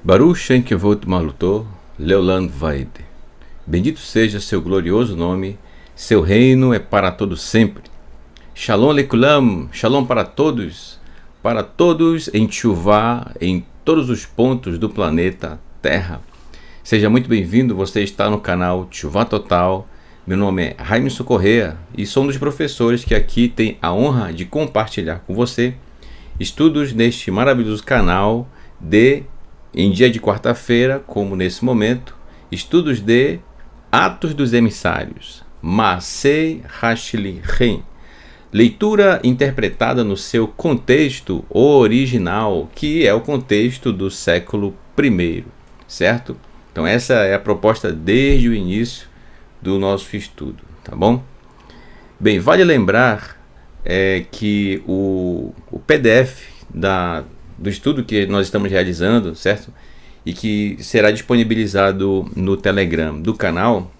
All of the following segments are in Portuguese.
Baruch Shem Kevod Malutó, Leolam Vaed. Bendito seja seu glorioso nome, seu reino é para todos sempre. Shalom Lekulam, Shalom para todos em Teshuvá, em todos os pontos do planeta Terra. Seja muito bem-vindo, você está no canal Teshuvá Total. Meu nome é Raimson Correa e sou um dos professores que aqui tem a honra de compartilhar com você estudos neste maravilhoso canal em dia de quarta-feira, como nesse momento, estudos de Atos dos Emissários, Maasei HaShlichim, leitura interpretada no seu contexto original, que é o contexto do século I, certo? Então essa é a proposta desde o início do nosso estudo, tá bom? Bem, vale lembrar que o PDF do estudo que nós estamos realizando, certo? E que será disponibilizado no Telegram do canal,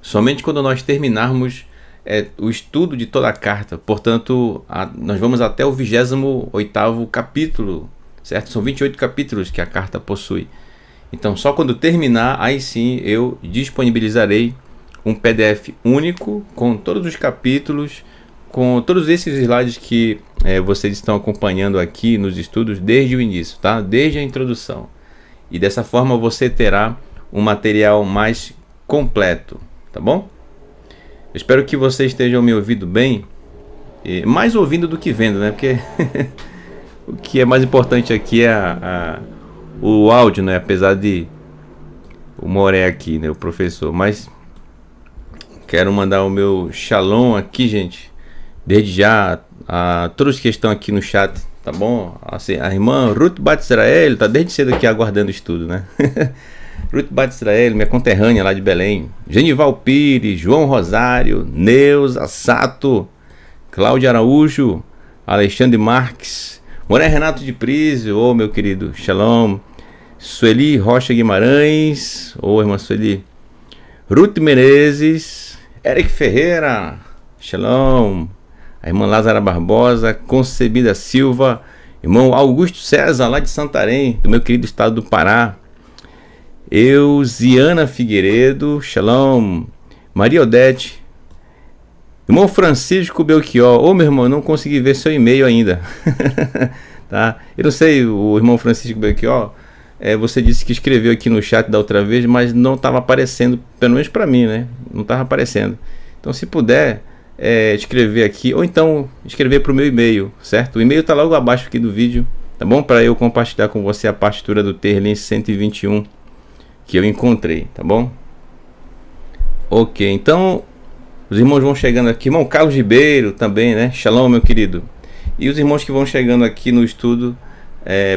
somente quando nós terminarmos o estudo de toda a carta. Portanto, nós vamos até o 28º capítulo, certo? São 28 capítulos que a carta possui. Então, só quando terminar, aí sim eu disponibilizarei um PDF único com todos os capítulos, com todos esses slides que vocês estão acompanhando aqui nos estudos desde o início, tá? Desde a introdução. E dessa forma você terá um material mais completo, tá bom? Eu espero que vocês estejam me ouvindo bem, mais ouvindo do que vendo, né? Porque o que é mais importante aqui é o áudio, né? Apesar de o Moré aqui, né? O professor, mas quero mandar o meu shalom aqui, gente. Desde já a todos que estão aqui no chat, tá bom? Assim, a irmã Ruth Bat Israel tá desde cedo aqui aguardando o estudo, né? Ruth Bat Israel, minha conterrânea lá de Belém. Genival Pires, João Rosário, Neuza Sato, Cláudia Araújo, Alexandre Marques, Moré Renato de Prísio, ô meu querido, shalom. Sueli Rocha Guimarães, ô irmã Sueli. Ruth Menezes, Eric Ferreira, shalom. A irmã Lázara Barbosa, Concebida Silva, irmão Augusto César, lá de Santarém, do meu querido estado do Pará. Euziana Figueiredo, shalom. Maria Odete, irmão Francisco Belchior. Ô meu irmão, não consegui ver seu e-mail ainda. Tá? Eu não sei, o irmão Francisco Belchior, você disse que escreveu aqui no chat da outra vez, mas não estava aparecendo, pelo menos para mim, né? Não estava aparecendo. Então se puder escrever aqui, ou então escrever para o meu e-mail, certo? O e-mail está logo abaixo aqui do vídeo, tá bom? Para eu compartilhar com você a partitura do Terlin 121 que eu encontrei, tá bom? Ok, então os irmãos vão chegando aqui, irmão Carlos Ribeiro também, né? Shalom, meu querido. E os irmãos que vão chegando aqui no estudo,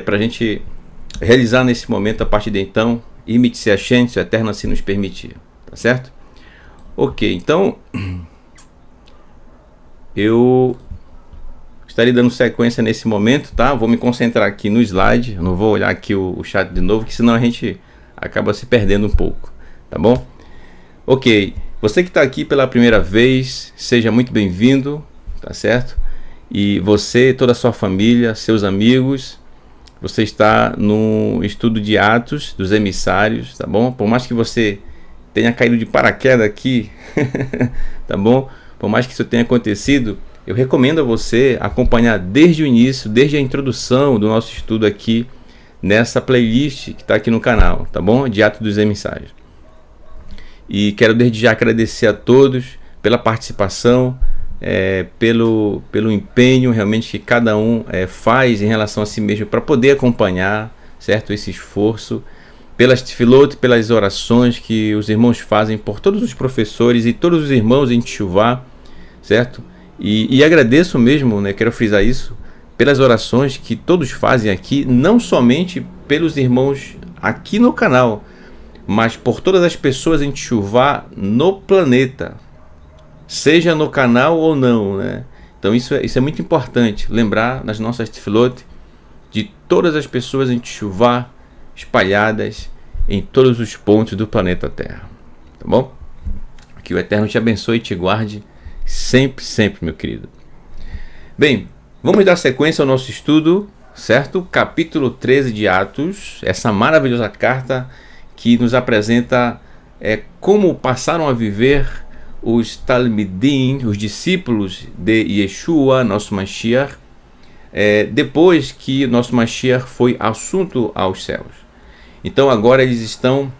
para a gente realizar nesse momento, a partir de então, Imit-se Hashem, se o Eterno assim nos permitir, tá certo? Ok, então eu estarei dando sequência nesse momento, tá? Vou me concentrar aqui no slide, eu não vou olhar aqui o chat de novo, que senão a gente acaba se perdendo um pouco, tá bom? Ok, Você que está aqui pela primeira vez, seja muito bem-vindo, tá certo? E você, toda a sua família, seus amigos, você está no estudo de Atos dos Emissários, tá bom? Por mais que você tenha caído de paraquedas aqui, tá bom? Por mais que isso tenha acontecido, eu recomendo a você acompanhar desde o início, desde a introdução do nosso estudo aqui, nessa playlist que está aqui no canal, tá bom? De Atos dos Emissários. E quero desde já agradecer a todos pela participação, pelo empenho realmente que cada um faz em relação a si mesmo para poder acompanhar, certo? Esse esforço, pelas tefilot, pelas orações que os irmãos fazem por todos os professores e todos os irmãos em Teshuvah, certo? E agradeço mesmo, né? Quero frisar isso, pelas orações que todos fazem aqui, não somente pelos irmãos aqui no canal, mas por todas as pessoas em Teshuvah no planeta, seja no canal ou não, né? Então isso é muito importante, lembrar nas nossas tefilot de todas as pessoas em Teshuvah espalhadas em todos os pontos do planeta Terra, tá bom? Que o Eterno te abençoe e te guarde sempre, sempre, meu querido. Bem, vamos dar sequência ao nosso estudo, certo? Capítulo 13 de Atos, essa maravilhosa carta que nos apresenta como passaram a viver os Talmidim, os discípulos de Yeshua, nosso Mashiach, depois que nosso Mashiach foi assunto aos céus. Então agora eles estão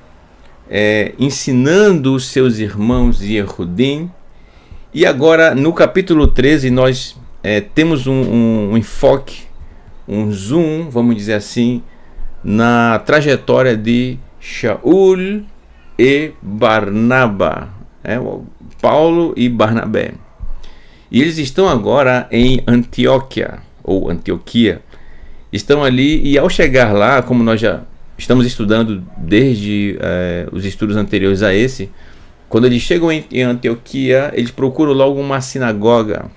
ensinando os seus irmãos Yehudim. E agora no capítulo 13 nós temos um enfoque, um zoom, vamos dizer assim, na trajetória de Shaul e Barnaba, Paulo e Barnabé. E eles estão agora em Antioquia, ou Antioquia. Estão ali, e ao chegar lá, como nós já estamos estudando desde os estudos anteriores a esse, quando eles chegam em Antioquia, eles procuram logo uma sinagoga.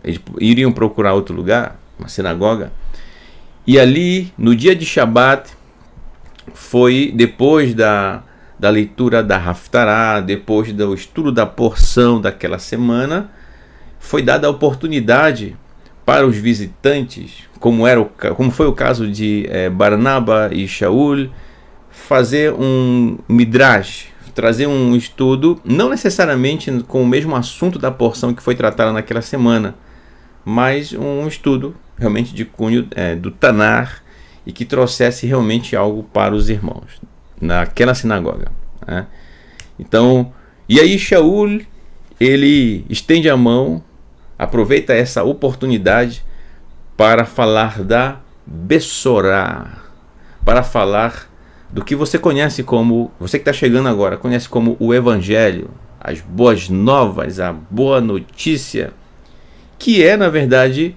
Eles iriam procurar outro lugar, uma sinagoga. E ali, no dia de Shabat, foi depois da leitura da Haftarah, depois do estudo da porção daquela semana, foi dada a oportunidade para os visitantes, como foi o caso de Barnaba e Shaul, fazer um midrash, trazer um estudo, não necessariamente com o mesmo assunto da porção que foi tratada naquela semana, mas um estudo realmente de cunho do Tanar, e que trouxesse realmente algo para os irmãos naquela sinagoga, né? Então, e aí Shaul, ele estende a mão, aproveita essa oportunidade para falar da Bessorá, para falar do que você conhece como, você que está chegando agora, conhece como o Evangelho, as boas novas, a boa notícia, que é, na verdade,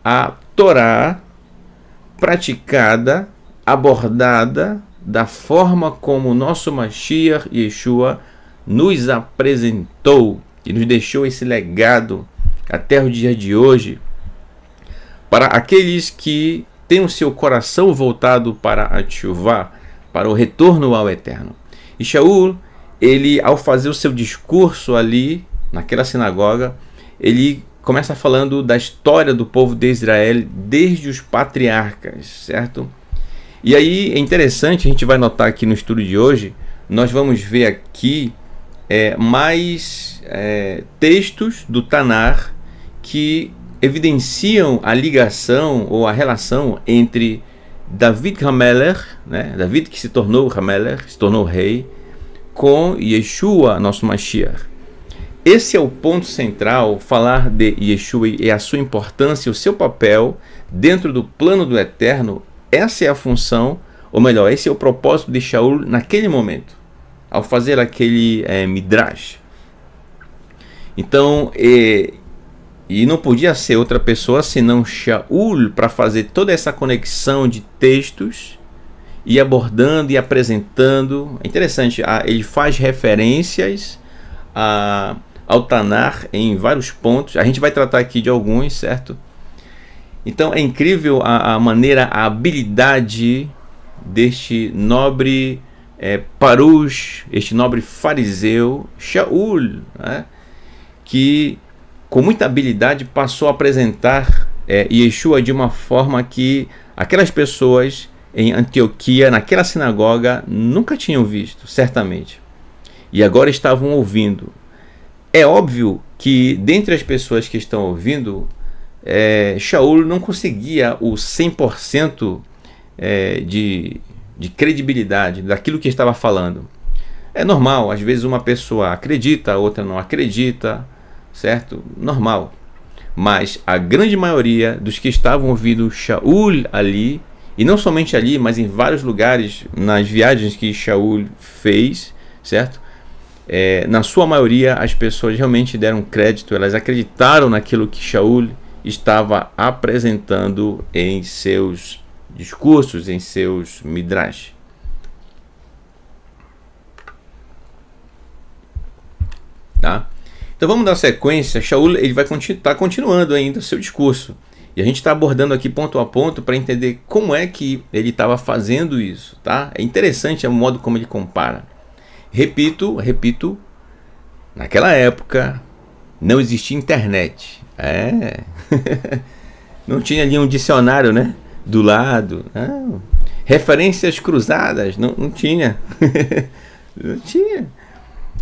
a Torá praticada, abordada da forma como o nosso Mashiach Yeshua nos apresentou e nos deixou esse legado até o dia de hoje, para aqueles que têm o seu coração voltado para a Teshuvah, para o retorno ao Eterno. E Shaul, ele, ao fazer o seu discurso ali, naquela sinagoga, ele começa falando da história do povo de Israel desde os patriarcas, certo? E aí é interessante, a gente vai notar aqui no estudo de hoje, nós vamos ver aqui mais textos do Tanar que evidenciam a ligação ou a relação entre David Hamelech, né? David que se tornou Hamelech, se tornou rei, com Yeshua, nosso Mashiach. Esse é o ponto central, falar de Yeshua e a sua importância, o seu papel dentro do plano do Eterno. Essa é a função, ou melhor, esse é o propósito de Shaul naquele momento, ao fazer aquele midrash. Então, e não podia ser outra pessoa senão Shaul para fazer toda essa conexão de textos e abordando e apresentando. É interessante, ele faz referências ao Tanar em vários pontos. A gente vai tratar aqui de alguns, certo? Então é incrível a maneira, a habilidade deste nobre Parush, este nobre fariseu, Shaul, né, que com muita habilidade passou a apresentar Yeshua de uma forma que aquelas pessoas em Antioquia, naquela sinagoga, nunca tinham visto, certamente. E agora estavam ouvindo. É óbvio que, dentre as pessoas que estão ouvindo, Shaul não conseguia o 100% de credibilidade daquilo que estava falando. É normal, às vezes uma pessoa acredita, a outra não acredita, certo? Normal. Mas a grande maioria dos que estavam ouvindo Shaul ali, e não somente ali, mas em vários lugares, nas viagens que Shaul fez, certo? Na sua maioria, as pessoas realmente deram crédito, elas acreditaram naquilo que Shaul estava apresentando em seus discursos, em seus midrash. Tá? Então vamos dar sequência. Shaul ele vai estar continuando ainda o seu discurso. E a gente está abordando aqui ponto a ponto para entender como é que ele estava fazendo isso. Tá? É interessante o modo como ele compara. Repito, naquela época não existia internet. Não tinha ali um dicionário, né, do lado. Não. Referências cruzadas, não tinha. Não tinha.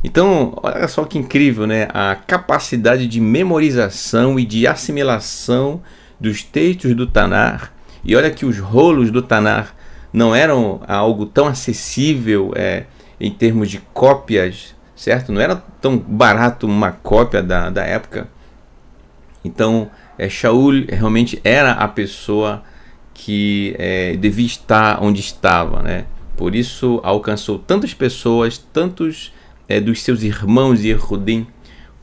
Então, olha só que incrível, né? A capacidade de memorização e de assimilação dos textos do Tanar. E olha que os rolos do Tanar não eram algo tão acessível em termos de cópias, certo? Não era tão barato uma cópia da época. Então, Shaul realmente era a pessoa que devia estar onde estava, né? Por isso alcançou tantas pessoas, tantos dos seus irmãos e Yehudim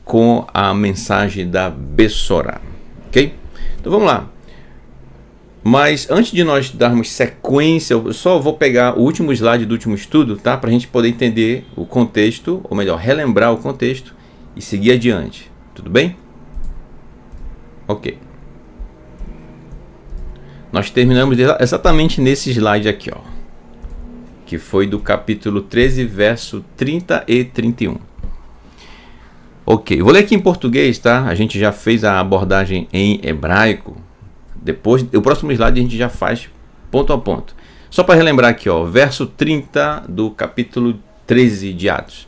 com a mensagem da Bessorá, ok? Então vamos lá. Mas antes de nós darmos sequência, eu só vou pegar o último slide do último estudo, tá? Para a gente poder entender o contexto, ou melhor, relembrar o contexto e seguir adiante. Tudo bem? Ok. Nós terminamos exatamente nesse slide aqui, ó, que foi do capítulo 13, verso 30 e 31. Ok, vou ler aqui em português, tá? A gente já fez a abordagem em hebraico. Depois, o próximo slide a gente já faz ponto a ponto. Só para relembrar aqui, ó, verso 30 do capítulo 13 de Atos.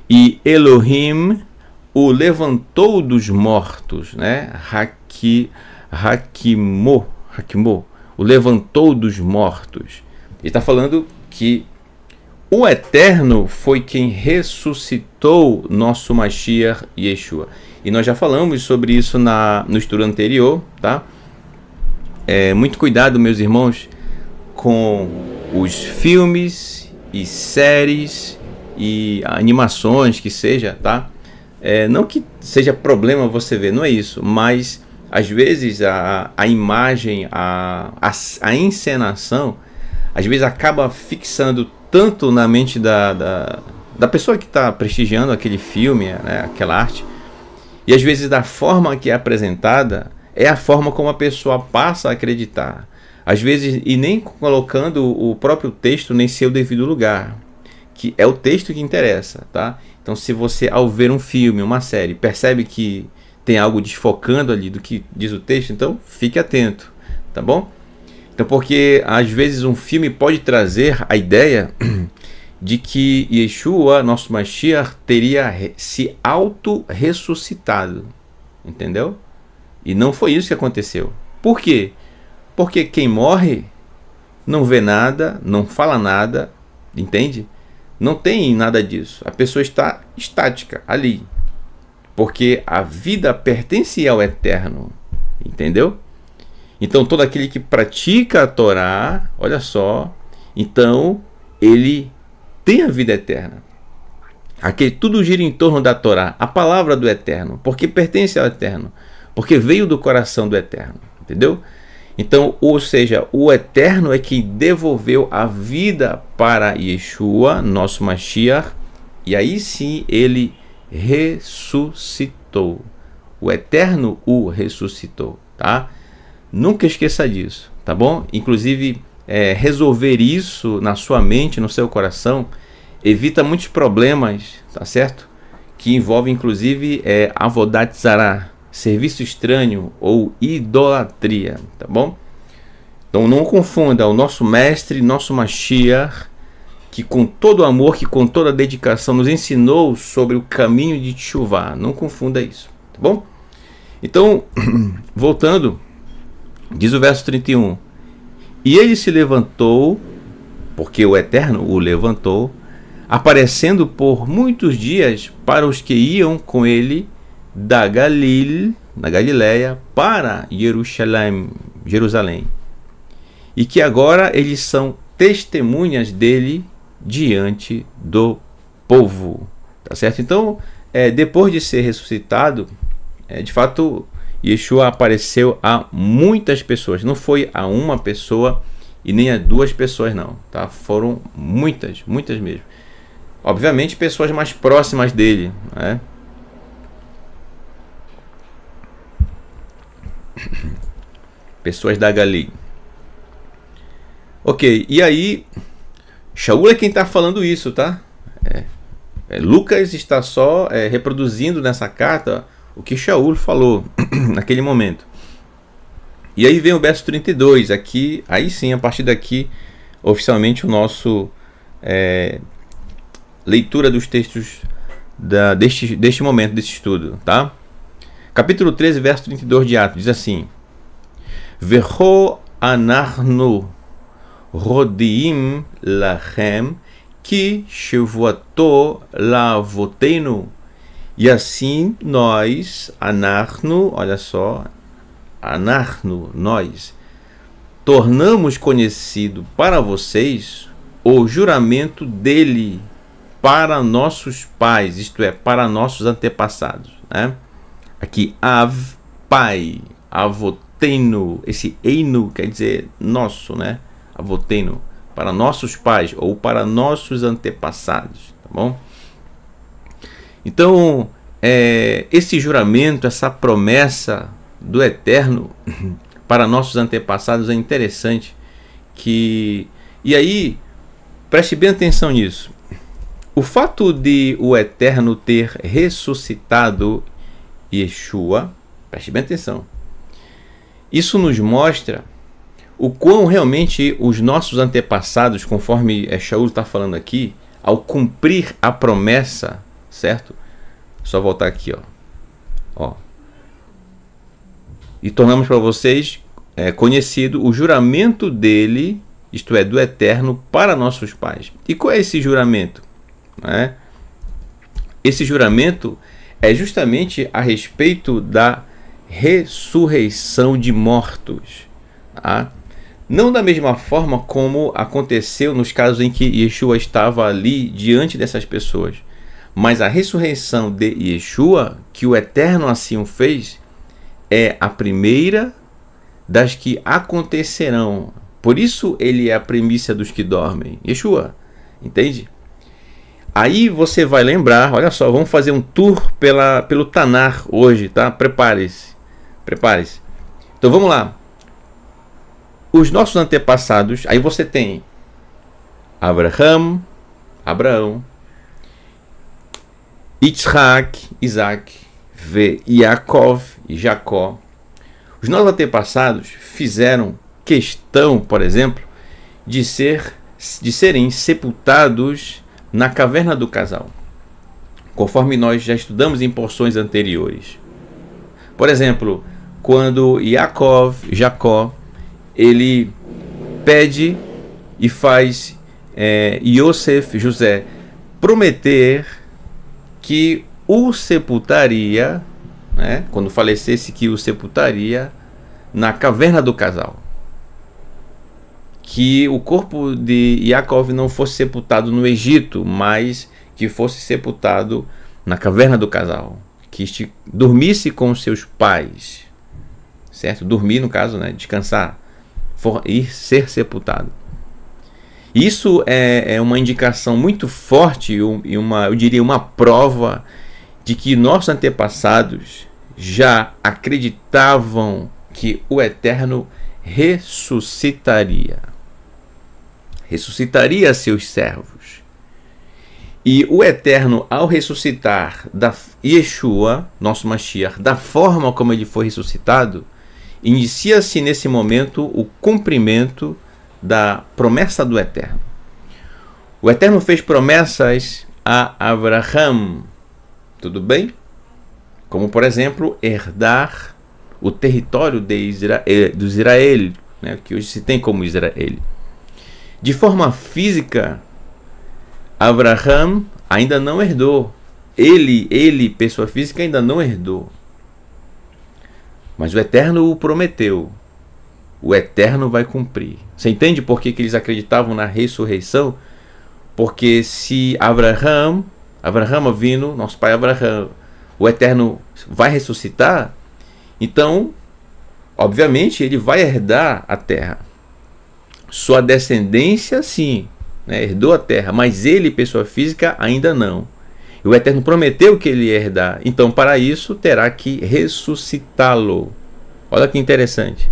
E Elohim o levantou dos mortos, né? Hakimo, o levantou dos mortos. Ele está falando que o Eterno foi quem ressuscitou nosso Mashiach Yeshua. E nós já falamos sobre isso no estudo anterior, tá? Muito cuidado, meus irmãos, com os filmes e séries e animações que seja, tá? Não que seja problema você ver, não é isso, mas às vezes a imagem, a encenação, às vezes acaba fixando tanto na mente da pessoa que está prestigiando aquele filme, né, aquela arte, e às vezes da forma que é apresentada é a forma como a pessoa passa a acreditar, às vezes, e nem colocando o próprio texto nem seu devido lugar, que é o texto que interessa, tá? Então, se você, ao ver um filme, uma série, percebe que tem algo desfocando ali do que diz o texto, então fique atento, tá bom? Então, porque às vezes um filme pode trazer a ideia de que Yeshua, nosso Mashiach, teria se auto-ressuscitado, entendeu? E não foi isso que aconteceu. Por quê? Porque quem morre não vê nada, não fala nada, entende? Não tem nada disso. A pessoa está estática ali. Porque a vida pertence ao Eterno, entendeu? Então todo aquele que pratica a Torá, olha só, então ele tem a vida eterna. Aquele, tudo gira em torno da Torá, a palavra do Eterno, porque pertence ao Eterno, porque veio do coração do Eterno, entendeu? Então, ou seja, o Eterno é quem devolveu a vida para Yeshua, nosso Mashiach, e aí sim ele ressuscitou. O Eterno o ressuscitou, tá? Nunca esqueça disso, tá bom? Inclusive, resolver isso na sua mente, no seu coração, evita muitos problemas, tá certo? Que envolvem inclusive avodat zará, serviço estranho ou idolatria, tá bom? Então não confunda o nosso mestre, nosso Mashiach, que com todo amor, que com toda dedicação nos ensinou sobre o caminho de Teshuvá. Não confunda isso, tá bom? Então, voltando, diz o verso 31. E ele se levantou, porque o Eterno o levantou, aparecendo por muitos dias para os que iam com ele da Galileia, para Jerusalém. E que agora eles são testemunhas dele diante do povo, tá certo? Então, depois de ser ressuscitado, de fato, Yeshua apareceu a muitas pessoas. Não foi a uma pessoa e nem a duas pessoas, não, tá? Foram muitas mesmo. Obviamente, pessoas mais próximas dele, né? Pessoas da Galileia. Ok, e aí, Shaul é quem está falando isso, tá? Lucas está só reproduzindo nessa carta o que Shaul falou naquele momento. E aí vem o verso 32, aqui, aí sim, a partir daqui, oficialmente o nosso leitura dos textos deste momento, desse estudo, tá? Capítulo 13, verso 32 de Atos, diz assim: Veho anarnu Rodiim lachem ki shevuato lavotenu. E assim nós, olha só, nós, tornamos conhecido para vocês o juramento dele para nossos pais, isto é, para nossos antepassados, né? Aqui, pai, avotenu, esse einu quer dizer nosso, né? Avotenu, para nossos pais ou para nossos antepassados, tá bom? Então, esse juramento, essa promessa do Eterno para nossos antepassados é interessante. E aí, preste bem atenção nisso. O fato de o Eterno ter ressuscitado Yeshua, preste bem atenção, isso nos mostra o quão realmente os nossos antepassados, conforme Shaul está falando aqui, ao cumprir a promessa, certo? Só voltar aqui, ó. E tornamos para vocês conhecido o juramento dele, isto é, do Eterno, para nossos pais. E qual é esse juramento? Esse juramento é justamente a respeito da ressurreição de mortos, tá? Não da mesma forma como aconteceu nos casos em que Yeshua estava ali diante dessas pessoas, mas a ressurreição de Yeshua, que o Eterno assim o fez, é a primeira das que acontecerão. Por isso ele é a primícia dos que dormem. Yeshua, entende? Aí você vai lembrar, olha só, vamos fazer um tour pelo Tanar hoje, tá? Prepare-se. Então vamos lá. Os nossos antepassados, aí você tem Abraão, Yitzhak, Isaac, Yaakov e Jacó. Os nossos antepassados fizeram questão, por exemplo, de serem sepultados na caverna do casal, conforme nós já estudamos em porções anteriores. Por exemplo, quando Jacó, ele pede e faz Yosef, José, prometer que o sepultaria, né, quando falecesse, que o sepultaria na caverna do casal. Que o corpo de Yaakov não fosse sepultado no Egito, mas que fosse sepultado na caverna do casal. Que dormisse com seus pais, certo? Dormir, no caso, né? Descansar, ir ser sepultado. Isso é uma indicação muito forte e eu diria uma prova de que nossos antepassados já acreditavam que o Eterno ressuscitaria. ressuscitaria seus servos. E o Eterno, ao ressuscitar Yeshua, nosso Mashiach, da forma como ele foi ressuscitado, inicia-se nesse momento o cumprimento da promessa do Eterno. O Eterno fez promessas a Abraham, tudo bem? Como, por exemplo, herdar o território de Israel, né, que hoje se tem como Israel. De forma física, Abraham ainda não herdou. Ele, pessoa física, ainda não herdou. Mas o Eterno o prometeu. O Eterno vai cumprir. Você entende por que eles acreditavam na ressurreição? Porque se Abraham vindo, nosso pai Abraham, o Eterno vai ressuscitar, então, obviamente, ele vai herdar a terra. Sua descendência, sim, né, herdou a terra, mas ele, pessoa física, ainda não. E o Eterno prometeu que ele ia herdar. Então, para isso, terá que ressuscitá-lo. Olha que interessante.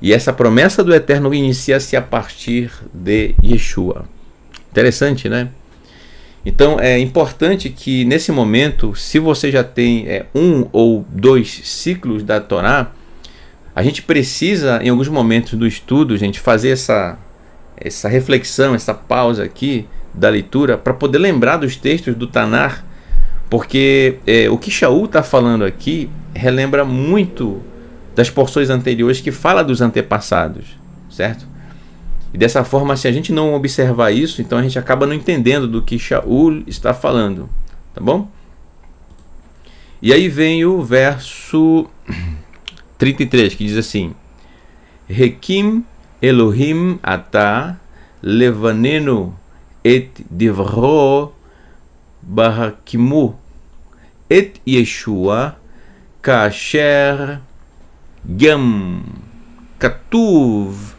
E essa promessa do Eterno inicia-se a partir de Yeshua. Interessante, né? Então, é importante que, nesse momento, se você já tem um ou dois ciclos da Torá, a gente precisa, em alguns momentos do estudo, gente, fazer essa reflexão, essa pausa aqui da leitura, para poder lembrar dos textos do Tanar, porque o que Shaul está falando aqui relembra muito das porções anteriores que fala dos antepassados, certo? E dessa forma, se a gente não observar isso, então a gente acaba não entendendo do que Shaul está falando, tá bom? E aí vem o verso 33, que diz assim: Rekim Elohim ata levanenu et divro barakimu et Yeshua kasher gam katuv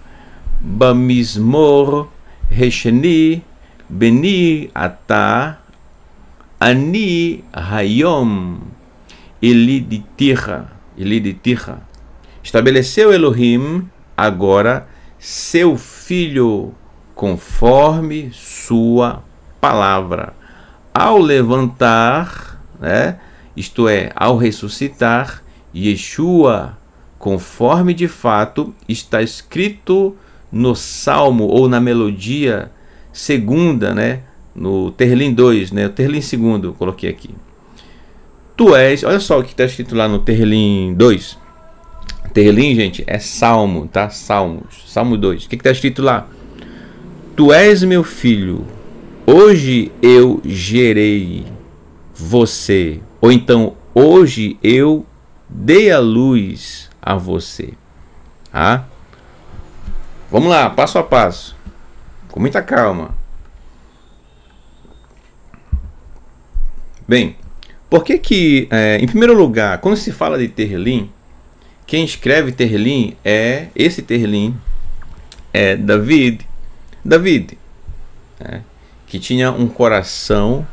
Bamizmor Resheni Beni Ata Ani Hayom Eliditicha. Estabeleceu Elohim agora seu filho conforme sua palavra. Ao levantar, né, isto é, ao ressuscitar, Yeshua, conforme de fato está escrito no Salmo ou na melodia segunda, né? No Terlim 2, né? O Terlim segundo, eu coloquei aqui. Tu és, olha só o que está escrito lá no Terlim 2. Terlim, gente, é Salmo, tá? Salmos, Salmo 2. O que está escrito lá? Tu és meu filho, hoje eu gerei você. Ou então, hoje eu dei a luz a você. Ah? Vamos lá, passo a passo, com muita calma. Bem, por que em primeiro lugar, quando se fala de Terlim, quem escreve Terlim esse Terlim é David, que tinha um coração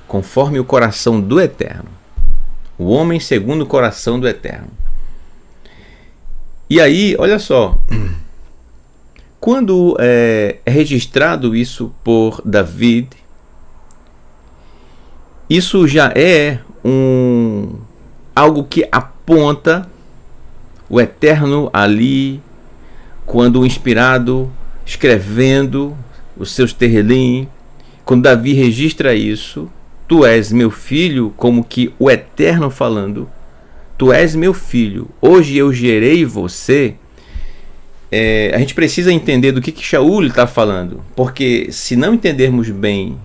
conforme o coração do Eterno, o homem segundo o coração do Eterno. E aí, olha só, quando é registrado isso por David, isso já é algo que aponta o Eterno ali, quando inspirado, escrevendo os seus Terlim. Quando Davi registra isso, tu és meu filho, como que o Eterno falando, tu és meu filho, hoje eu gerei você. A gente precisa entender do que Shaul está falando, porque se não entendermos bem,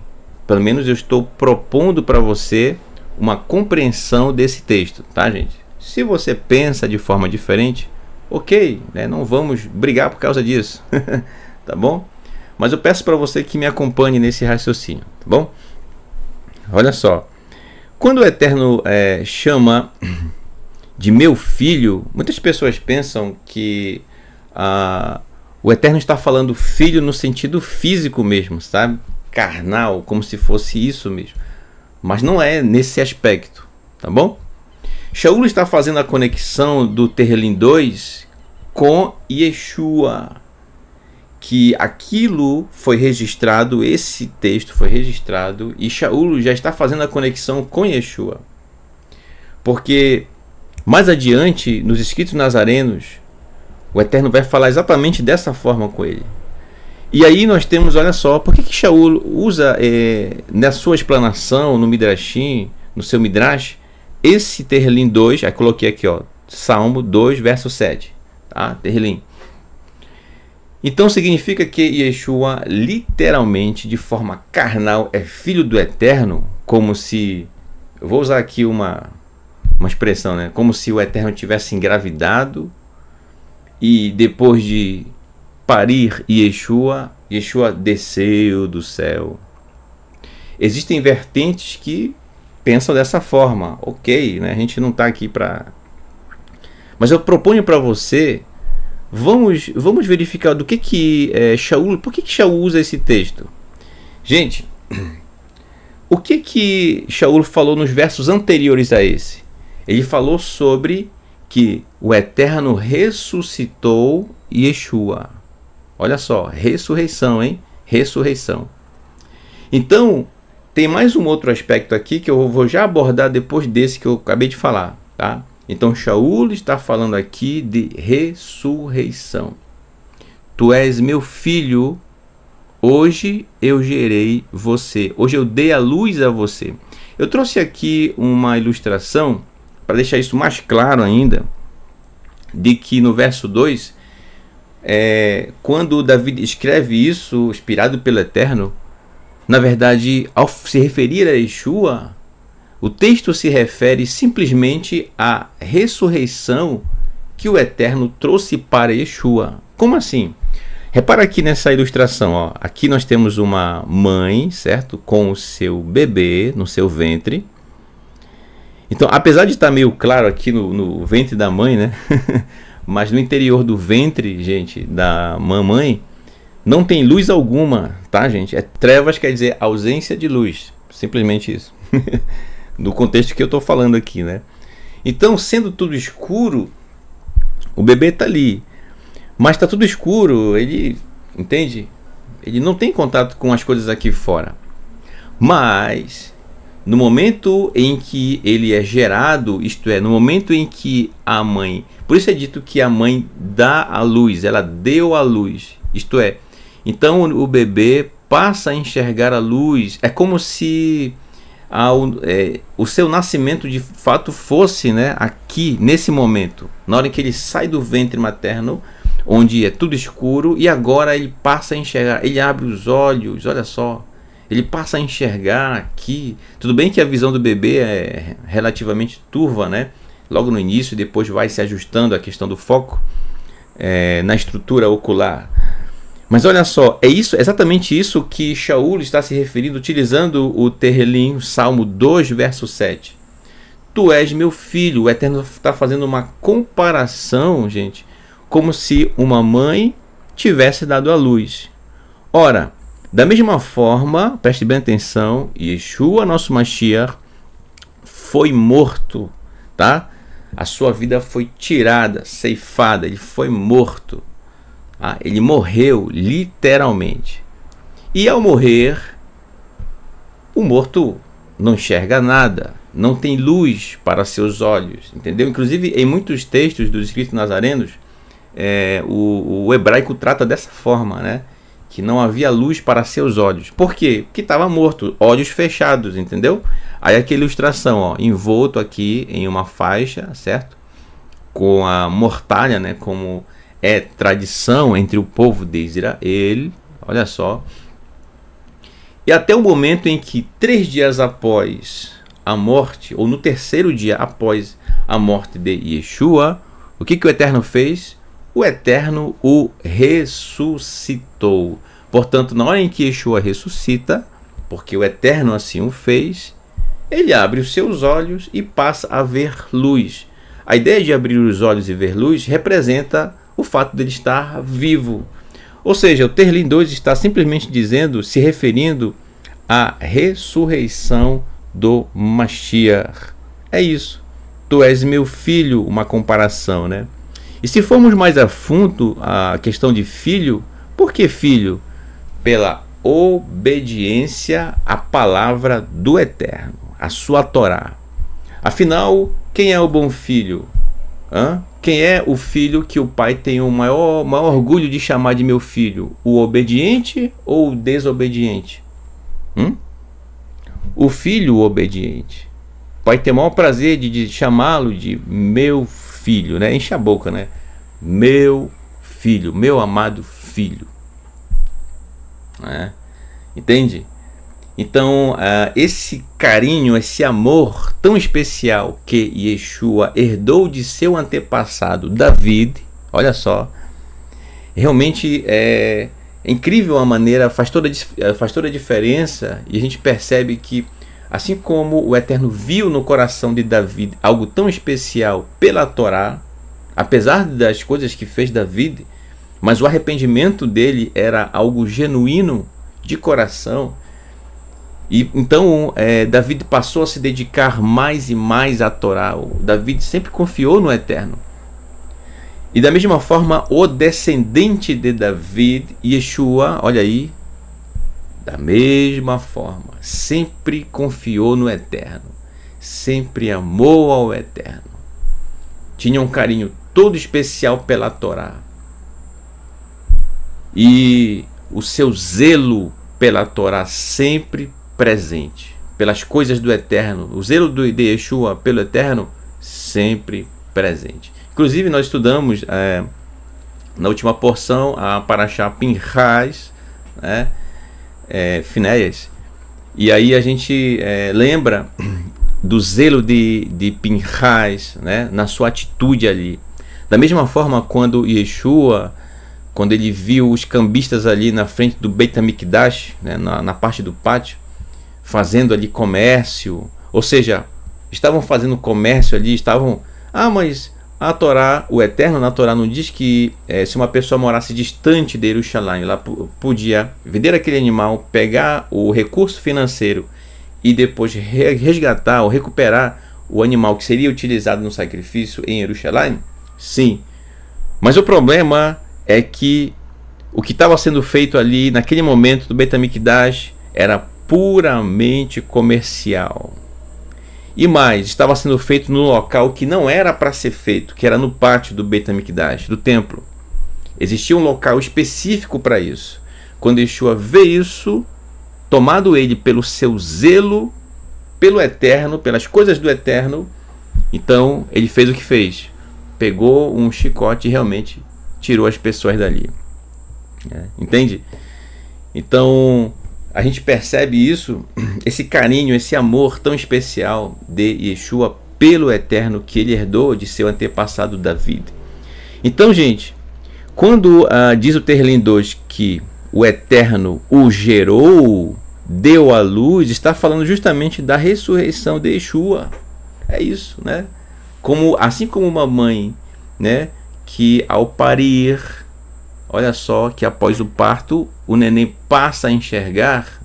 pelo menos eu estou propondo para você uma compreensão desse texto, tá, gente? Se você pensa de forma diferente, ok, né? Não vamos brigar por causa disso, tá bom? Mas eu peço para você que me acompanhe nesse raciocínio, tá bom? Olha só, quando o Eterno chama de meu filho, muitas pessoas pensam que o Eterno está falando filho no sentido físico mesmo, sabe? Carnal, como se fosse isso mesmo. Mas não é nesse aspecto, tá bom? Shaul está fazendo a conexão do Terlim 2 com Yeshua, que aquilo foi registrado, esse texto foi registrado, e Shaul já está fazendo a conexão com Yeshua. Porque mais adiante, nos escritos nazarenos, o Eterno vai falar exatamente dessa forma com ele. E aí nós temos, olha só, por que Shaul usa na sua explanação, no Midrashim, no seu Midrash, esse Terlim 2, aí coloquei aqui, ó, Salmo 2, verso 7, tá? Terlim. Então significa que Yeshua literalmente, de forma carnal, é filho do Eterno, como se, eu vou usar aqui uma expressão, né? Como se o Eterno tivesse engravidado e depois de parir Yeshua desceu do céu. Existem vertentes que pensam dessa forma, ok, né? A gente não está aqui para... Mas eu proponho para você, vamos verificar do que Shaul, por que Shaul usa esse texto? Gente, o que Shaul falou nos versos anteriores a esse? Ele falou sobre que o Eterno ressuscitou Yeshua. Olha só, ressurreição, hein? Ressurreição. Então, tem mais um outro aspecto aqui que eu vou já abordar depois desse que eu acabei de falar, tá? Então, Shaul está falando aqui de ressurreição. Tu és meu filho, hoje eu gerei você. Hoje eu dei a luz a você. Eu trouxe aqui uma ilustração para deixar isso mais claro ainda, de que no verso 2, quando Davi escreve isso, inspirado pelo Eterno, na verdade, ao se referir a Yeshua, o texto se refere simplesmente à ressurreição que o Eterno trouxe para Yeshua. Como assim? Repara aqui nessa ilustração, ó. Aqui nós temos uma mãe, certo? Com o seu bebê no seu ventre. Então, apesar de estar meio claro aqui no ventre da mãe, né? Mas no interior do ventre, gente, da mamãe, não tem luz alguma, tá, gente? Trevas quer dizer ausência de luz. Simplesmente isso. No contexto que eu estou falando aqui, né? Então, sendo tudo escuro, o bebê está ali. Mas está tudo escuro, ele, entende? Ele não tem contato com as coisas aqui fora. Mas no momento em que ele é gerado, isto é, no momento em que a mãe... Por isso é dito que a mãe dá a luz, ela deu a luz. Isto é, então o bebê passa a enxergar a luz. É como se o seu nascimento de fato fosse, né, aqui, nesse momento. Na hora em que ele sai do ventre materno, onde é tudo escuro, e agora ele passa a enxergar. Ele abre os olhos, olha só. Ele passa a enxergar aqui. Tudo bem que a visão do bebê é relativamente turva, né? Logo no início, depois vai se ajustando a questão do foco na estrutura ocular. Mas olha só, é exatamente isso que Shaul está se referindo, utilizando o Terlim, Salmo 2, verso 7. Tu és meu filho. O Eterno está fazendo uma comparação, gente, como se uma mãe tivesse dado à luz. Ora, da mesma forma, preste bem atenção, Yeshua, nosso Mashiach, foi morto, tá? A sua vida foi tirada, ceifada, ele foi morto. Tá? Ele morreu literalmente. E ao morrer, o morto não enxerga nada, não tem luz para seus olhos, entendeu? Inclusive, em muitos textos dos escritos nazarenos, o hebraico trata dessa forma, né? Que não havia luz para seus olhos. Por quê? Porque estava morto, olhos fechados, entendeu? Aí aqui a ilustração, ó, envolto aqui em uma faixa, certo? Com a mortalha, né? Como é tradição entre o povo de Israel, olha só. E até o momento em que 3 dias após a morte, ou no 3º dia após a morte de Yeshua, o que o Eterno fez? O Eterno o ressuscitou. Portanto, na hora em que Yeshua ressuscita, porque o Eterno assim o fez, ele abre os seus olhos e passa a ver luz. A ideia de abrir os olhos e ver luz representa o fato de ele estar vivo. Ou seja, o Terlim 2 está simplesmente dizendo, se referindo à ressurreição do Mashiach. É isso. Tu és meu filho, uma comparação, né? E se formos mais a fundo a questão de filho, Por que filho? Pela obediência à palavra do Eterno, a sua Torá. Afinal, quem é o bom filho? Quem é o filho que o pai tem o maior orgulho de chamar de meu filho? O obediente ou o desobediente? O filho obediente. O pai tem o maior prazer de chamá-lo de meu filho, né? Enche a boca, né? Meu filho, meu amado filho. Entende? Então, esse carinho, esse amor tão especial que Yeshua herdou de seu antepassado David, olha só, realmente é incrível a maneira, faz toda a diferença, e a gente percebe que, assim como o Eterno viu no coração de David algo tão especial pela Torá, apesar das coisas que fez David, mas o arrependimento dele era algo genuíno de coração. E então David passou a se dedicar mais e mais à Torá. David sempre confiou no Eterno. E da mesma forma, o descendente de David, Yeshua, olha aí, da mesma forma, sempre confiou no Eterno, sempre amou ao Eterno, tinha um carinho todo especial pela Torá. E o seu zelo pela Torá sempre presente, pelas coisas do Eterno, o zelo de Yeshua pelo Eterno sempre presente. Inclusive nós estudamos na última porção a Parashá Pinhas, Finéias, e aí a gente lembra do zelo de Pinhas, na sua atitude ali. Da mesma forma, quando Yeshua, quando ele viu os cambistas ali na frente do Beit HaMikdash, na parte do pátio, fazendo ali comércio, ou seja, estavam fazendo comércio ali, mas a Torá, o Eterno na Torá não diz que se uma pessoa morasse distante de Jerusalém, ela podia vender aquele animal, pegar o recurso financeiro e depois resgatar ou recuperar o animal que seria utilizado no sacrifício em Jerusalém? Sim, mas o problema é que o que estava sendo feito ali naquele momento do Beit HaMikdash era puramente comercial. E mais, estava sendo feito no local que não era para ser feito, que era no pátio do Beit HaMikdash, do templo. Existia um local específico para isso. Quando Yeshua vê isso, tomado ele pelo seu zelo pelo Eterno, pelas coisas do Eterno, então ele fez o que fez. Pegou um chicote e realmente tirou as pessoas dali. Entende? Então a gente percebe isso, esse carinho, esse amor tão especial de Yeshua pelo Eterno que ele herdou de seu antepassado David. Então, gente, quando diz o Terlim 2 que o Eterno o gerou, deu à luz, está falando justamente da ressurreição de Yeshua. É isso, né? Assim como uma mãe, que ao parir, olha só, que após o parto o neném passa a enxergar,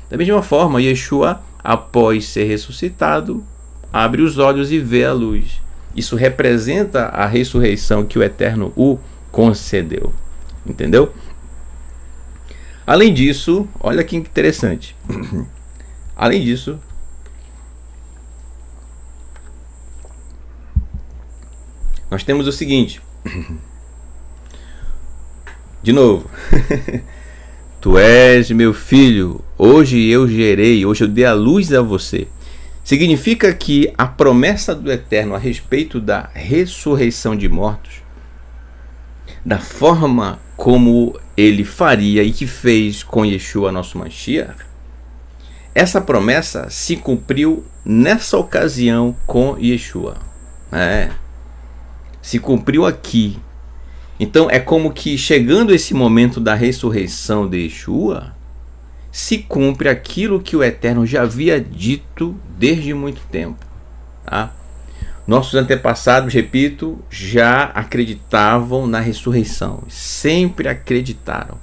da mesma forma, Yeshua, após ser ressuscitado, abre os olhos e vê a luz. Isso representa a ressurreição que o Eterno o concedeu. Entendeu? Além disso, olha que interessante. Além disso, nós temos o seguinte. De novo. Tu és meu filho, hoje eu gerei, hoje eu dei a luz a você. Significa que a promessa do Eterno a respeito da ressurreição de mortos, da forma como ele faria e que fez com Yeshua, nosso Mashiach, essa promessa se cumpriu nessa ocasião com Yeshua. Se cumpriu aqui. Então é como que chegando esse momento da ressurreição de Yeshua, se cumpre aquilo que o Eterno já havia dito desde muito tempo. Nossos antepassados, repito, já acreditavam na ressurreição, sempre acreditaram.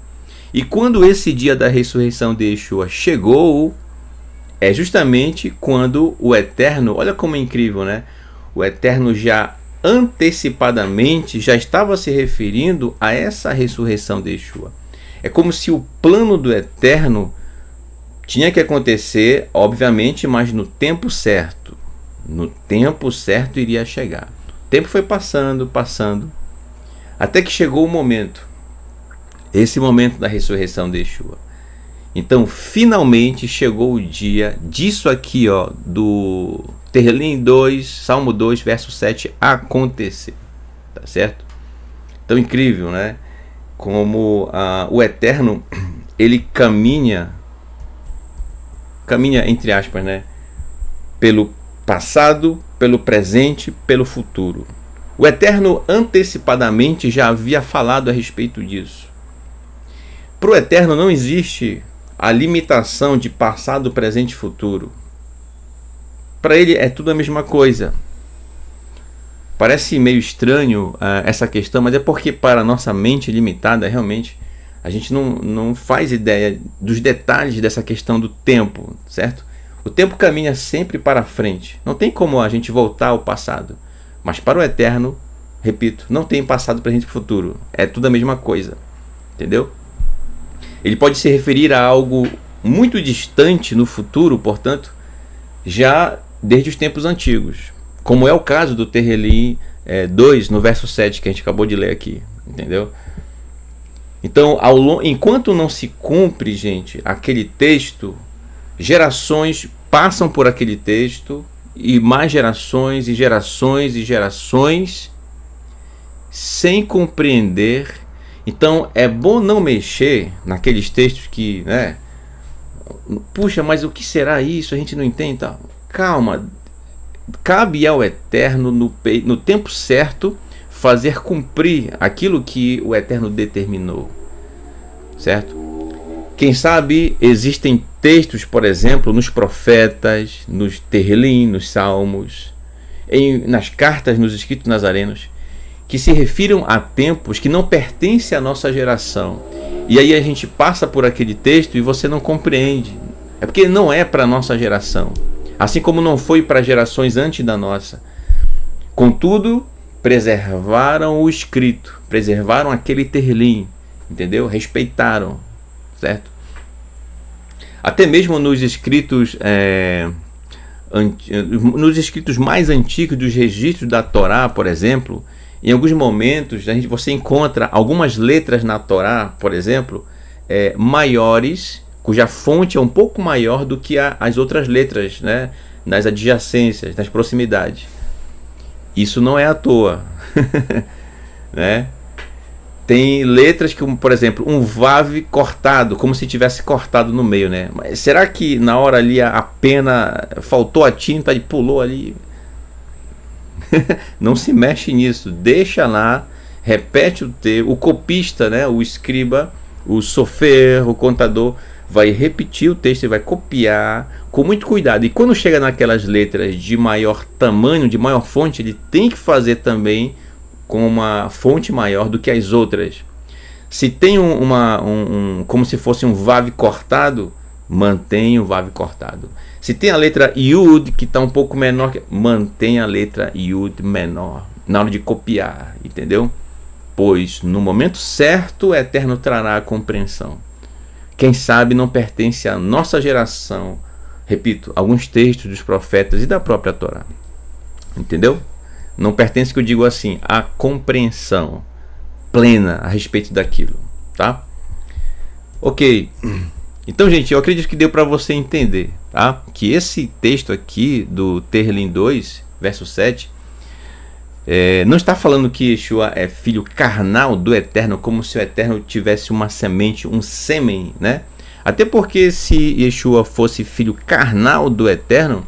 E quando esse dia da ressurreição de Yeshua chegou, é justamente quando o Eterno, olha como é incrível, o Eterno já antecipadamente já estava se referindo a essa ressurreição de Yeshua. É como se o plano do Eterno tinha que acontecer, obviamente, mas no tempo certo. No tempo certo iria chegar. O tempo foi passando, passando, até que chegou o momento. Esse momento da ressurreição de Yeshua. Então, finalmente chegou o dia disso aqui, ó, do Tehillim 2, Salmo 2, verso 7, acontecer. Tá certo? Tão incrível, né? Como o Eterno, ele caminha entre aspas, né? Pelo passado, pelo presente, pelo futuro. O Eterno antecipadamente já havia falado a respeito disso. Para o Eterno não existe a limitação de passado, presente e futuro. Para ele é tudo a mesma coisa. Parece meio estranho essa questão, mas é porque para a nossa mente limitada, realmente, a gente não faz ideia dos detalhes dessa questão do tempo, certo? O tempo caminha sempre para frente. Não tem como a gente voltar ao passado. Mas para o Eterno, repito, não tem passado, presente e futuro. É tudo a mesma coisa. Entendeu? Ele pode se referir a algo muito distante no futuro, portanto, já desde os tempos antigos. Como é o caso do Tehillim 2, no verso 7, que a gente acabou de ler aqui. Entendeu? Então, enquanto não se cumpre, gente, aquele texto, gerações passam por aquele texto, e mais gerações e gerações e gerações sem compreender. Então é bom não mexer naqueles textos que, né? Puxa, mas o que será isso? A gente não entende. Tá? Calma, cabe ao Eterno no tempo certo fazer cumprir aquilo que o Eterno determinou, certo? Quem sabe existem textos, por exemplo, nos profetas, nos Tehillim, nos Salmos, nas cartas, nos escritos nazarenos, que se refiram a tempos que não pertencem à nossa geração. E aí a gente passa por aquele texto e você não compreende. É porque não é para a nossa geração. Assim como não foi para gerações antes da nossa. Contudo, preservaram o escrito, preservaram aquele Tehillim, entendeu? Respeitaram, certo? Até mesmo nos escritos mais antigos dos registros da Torá, por exemplo, em alguns momentos você encontra algumas letras na Torá, por exemplo, maiores, cuja fonte é um pouco maior do que as outras letras, né, nas adjacências, nas proximidades. Isso não é à toa. Né? Tem letras que, por exemplo, um vav cortado, como se tivesse cortado no meio, né? Mas será que na hora ali a pena faltou a tinta e pulou ali? Não se mexe nisso, deixa lá, repete o copista, né? O escriba, o sofer, o contador vai repetir o texto e vai copiar com muito cuidado. E quando chega naquelas letras de maior tamanho, de maior fonte, ele tem que fazer também com uma fonte maior do que as outras. Se tem como se fosse um vav cortado, mantém o vav cortado. Se tem a letra Yud que está um pouco menor, mantém a letra Yud menor na hora de copiar, entendeu? Pois no momento certo o Eterno trará a compreensão. Quem sabe não pertence à nossa geração, repito, alguns textos dos profetas e da própria Torá, entendeu? Não pertence, que eu digo assim, à compreensão plena a respeito daquilo, tá? Ok. Então, gente, eu acredito que deu para você entender, tá? Que esse texto aqui do Tehillim 2, verso 7, não está falando que Yeshua é filho carnal do Eterno, como se o Eterno tivesse uma semente, um sêmen, né? Até porque se Yeshua fosse filho carnal do Eterno,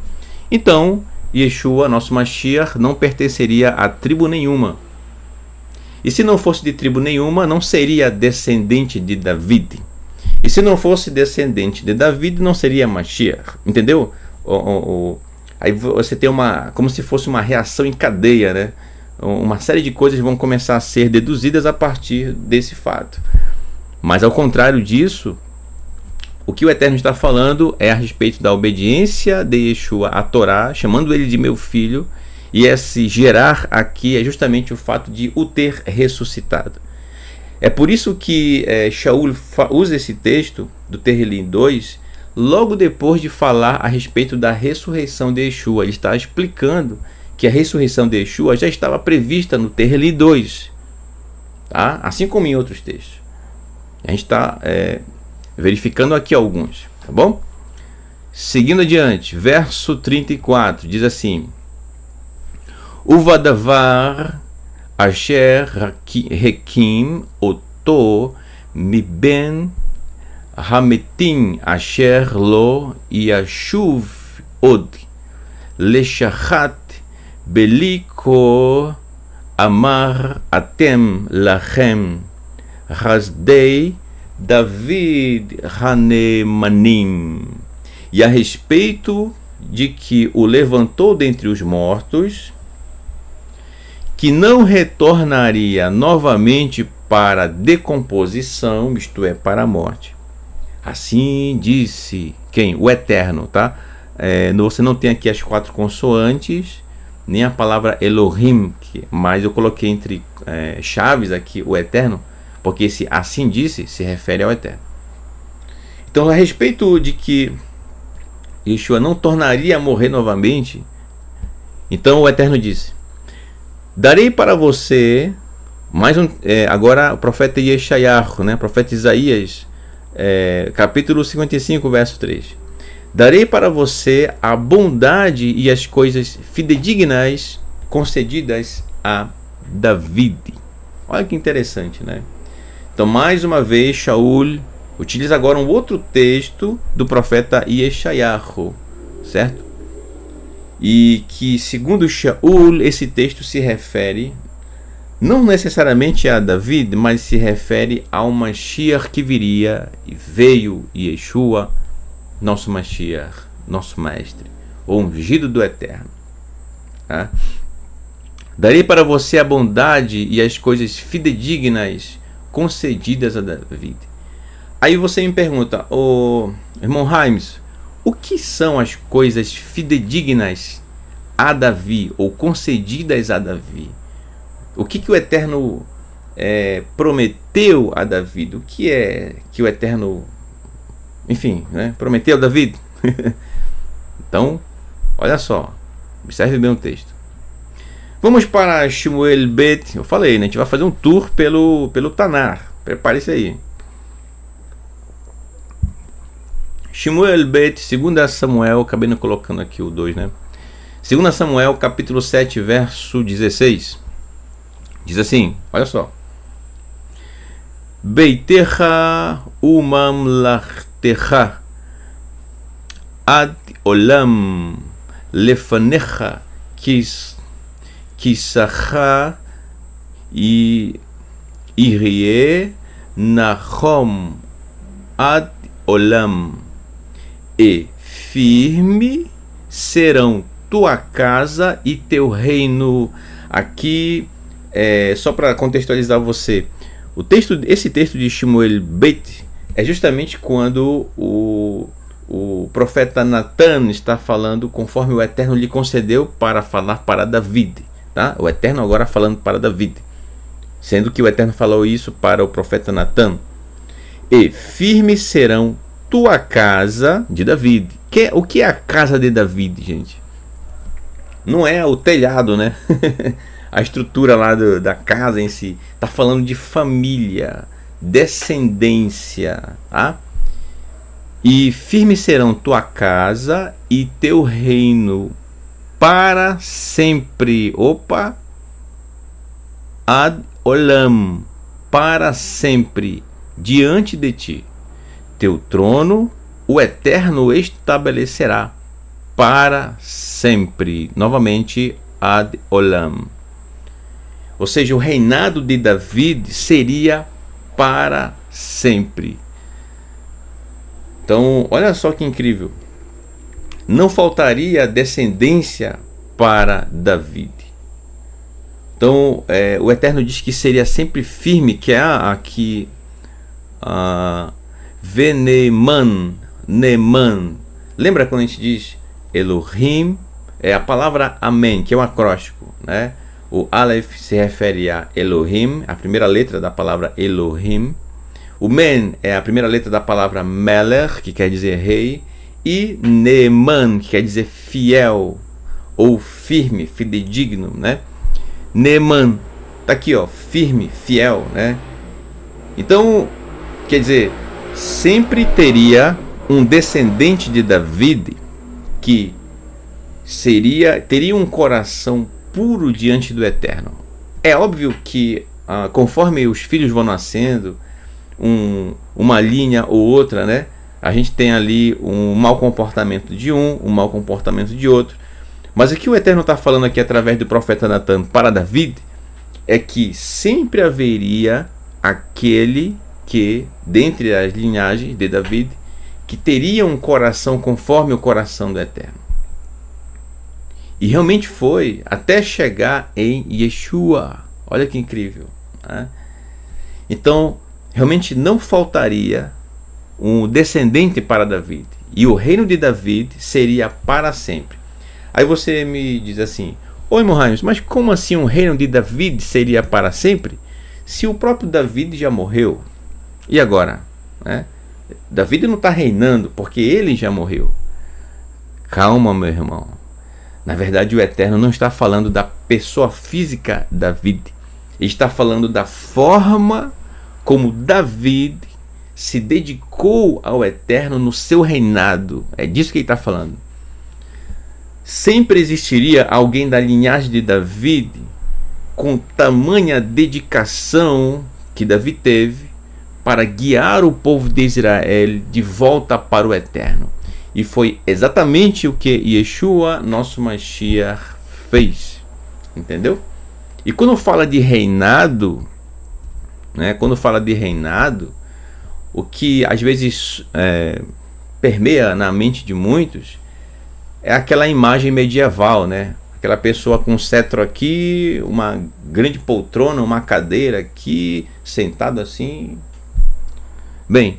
então Yeshua, nosso Mashiach, não pertenceria a tribo nenhuma. E se não fosse de tribo nenhuma, não seria descendente de David. E se não fosse descendente de David, não seria Mashiach. Entendeu? Aí você tem como se fosse uma reação em cadeia, né? Uma série de coisas vão começar a ser deduzidas a partir desse fato. Mas ao contrário disso, o que o Eterno está falando é a respeito da obediência de Yeshua à Torá, chamando ele de meu filho, e esse gerar aqui é justamente o fato de o ter ressuscitado. É por isso que Shaul usa esse texto do Tehillim 2 logo depois de falar a respeito da ressurreição de Yeshua. Ele está explicando que a ressurreição de Yeshua já estava prevista no Tehillim 2, tá? Assim como em outros textos. A gente está verificando aqui alguns, tá bom? Seguindo adiante, verso 34, diz assim: Uvadavar asher rekim oto miben hametim asher lo yashuv od leshachat beliko amar atem lachem Hasdei David Hanemanim. E a respeito de que o levantou dentre os mortos, que não retornaria novamente para a decomposição, isto é, para a morte. Assim disse quem? O Eterno, tá? Você não tem aqui as 4 consoantes, nem a palavra Elohim, mas eu coloquei entre chaves aqui o Eterno, porque esse assim disse se refere ao Eterno. Então, a respeito de que Yeshua não tornaria a morrer novamente, então o Eterno disse: darei para você mais um. Agora o profeta Yeshayahu, né? Profeta Isaías, capítulo 55, verso 3. Darei para você a bondade e as coisas fidedignas concedidas a David. Olha que interessante, né? Então, mais uma vez, Shaul utiliza agora um outro texto do profeta Yeshayahu, certo? E que, segundo Shaul, esse texto se refere não necessariamente a David, mas se refere a um Mashiach que viria e veio, Yeshua, nosso Mashiach, nosso mestre, o ungido do Eterno. Tá? Darei para você a bondade e as coisas fidedignas concedidas a David. Aí você me pergunta, irmão Raimes, o que são as coisas fidedignas a Davi, ou concedidas a Davi? O que o Eterno prometeu a Davi? O que é que o Eterno, enfim, né, prometeu a Davi? Então, olha só, observe bem o texto. Vamos para Shmuel Bet. Eu falei, né? A gente vai fazer um tour pelo Tanar. Prepare-se aí. Shmuel Bet, 2 Samuel. Acabei não colocando aqui o 2, né? 2 Samuel, capítulo 7, verso 16. Diz assim, olha só. Beitecha umamlachtecha ad olam lefanecha Kisachá e Irie Nahom ad Olam, e firme serão tua casa e teu reino. Aqui, só para contextualizar você, esse texto de Shmuel Bet é justamente quando o profeta Natan está falando conforme o Eterno lhe concedeu para falar para David. Tá? O Eterno agora falando para David, sendo que o Eterno falou isso para o profeta Natan. E firme serão tua casa de David. O que é a casa de David, gente? Não é o telhado, né? A estrutura lá da casa em si. Está falando de família, descendência, tá? E firme serão tua casa e teu reino para sempre. Opa! Ad olam, para sempre, diante de ti. Teu trono o Eterno estabelecerá para sempre. Novamente, ad olam. Ou seja, o reinado de David seria para sempre. Então, olha só que incrível. Não faltaria descendência para David. Então, o Eterno diz que seria sempre firme, que é aqui Veneman, Neman. Lembra quando a gente diz Elohim? É a palavra Amém, que é um acróstico, né? O Aleph se refere a Elohim, a primeira letra da palavra Elohim. O Men é a primeira letra da palavra Melech, que quer dizer rei. E Neeman, que quer dizer fiel ou firme, fidedigno, né? Neeman, tá aqui, ó, firme, fiel, né? Então, quer dizer, sempre teria um descendente de David que teria um coração puro diante do Eterno. É óbvio que conforme os filhos vão nascendo, uma linha ou outra, né? A gente tem ali um mau comportamento de um mau comportamento de outro. Mas o que o Eterno está falando aqui através do profeta Natan para David é que sempre haveria aquele que, dentre as linhagens de David, que teria um coração conforme o coração do Eterno. E realmente foi, até chegar em Yeshua. Olha que incrível, né? Então, realmente não faltaria um descendente para David. E o reino de David seria para sempre. Aí você me diz assim: oi, Mohamed, mas como assim um reino de David seria para sempre? Se o próprio David já morreu. E agora? Né? David não está reinando porque ele já morreu. Calma, meu irmão. Na verdade, o Eterno não está falando da pessoa física David. Ele está falando da forma como David se dedicou ao Eterno no seu reinado. É disso que ele está falando. Sempre existiria alguém da linhagem de David com tamanha dedicação que Davi teve para guiar o povo de Israel de volta para o Eterno. E foi exatamente o que Yeshua, nosso Mashiach, fez. Entendeu? E quando fala de reinado, né, o que às vezes permeia na mente de muitos é aquela imagem medieval, né? Aquela pessoa com um cetro aqui, uma grande poltrona, uma cadeira aqui, sentado assim. Bem,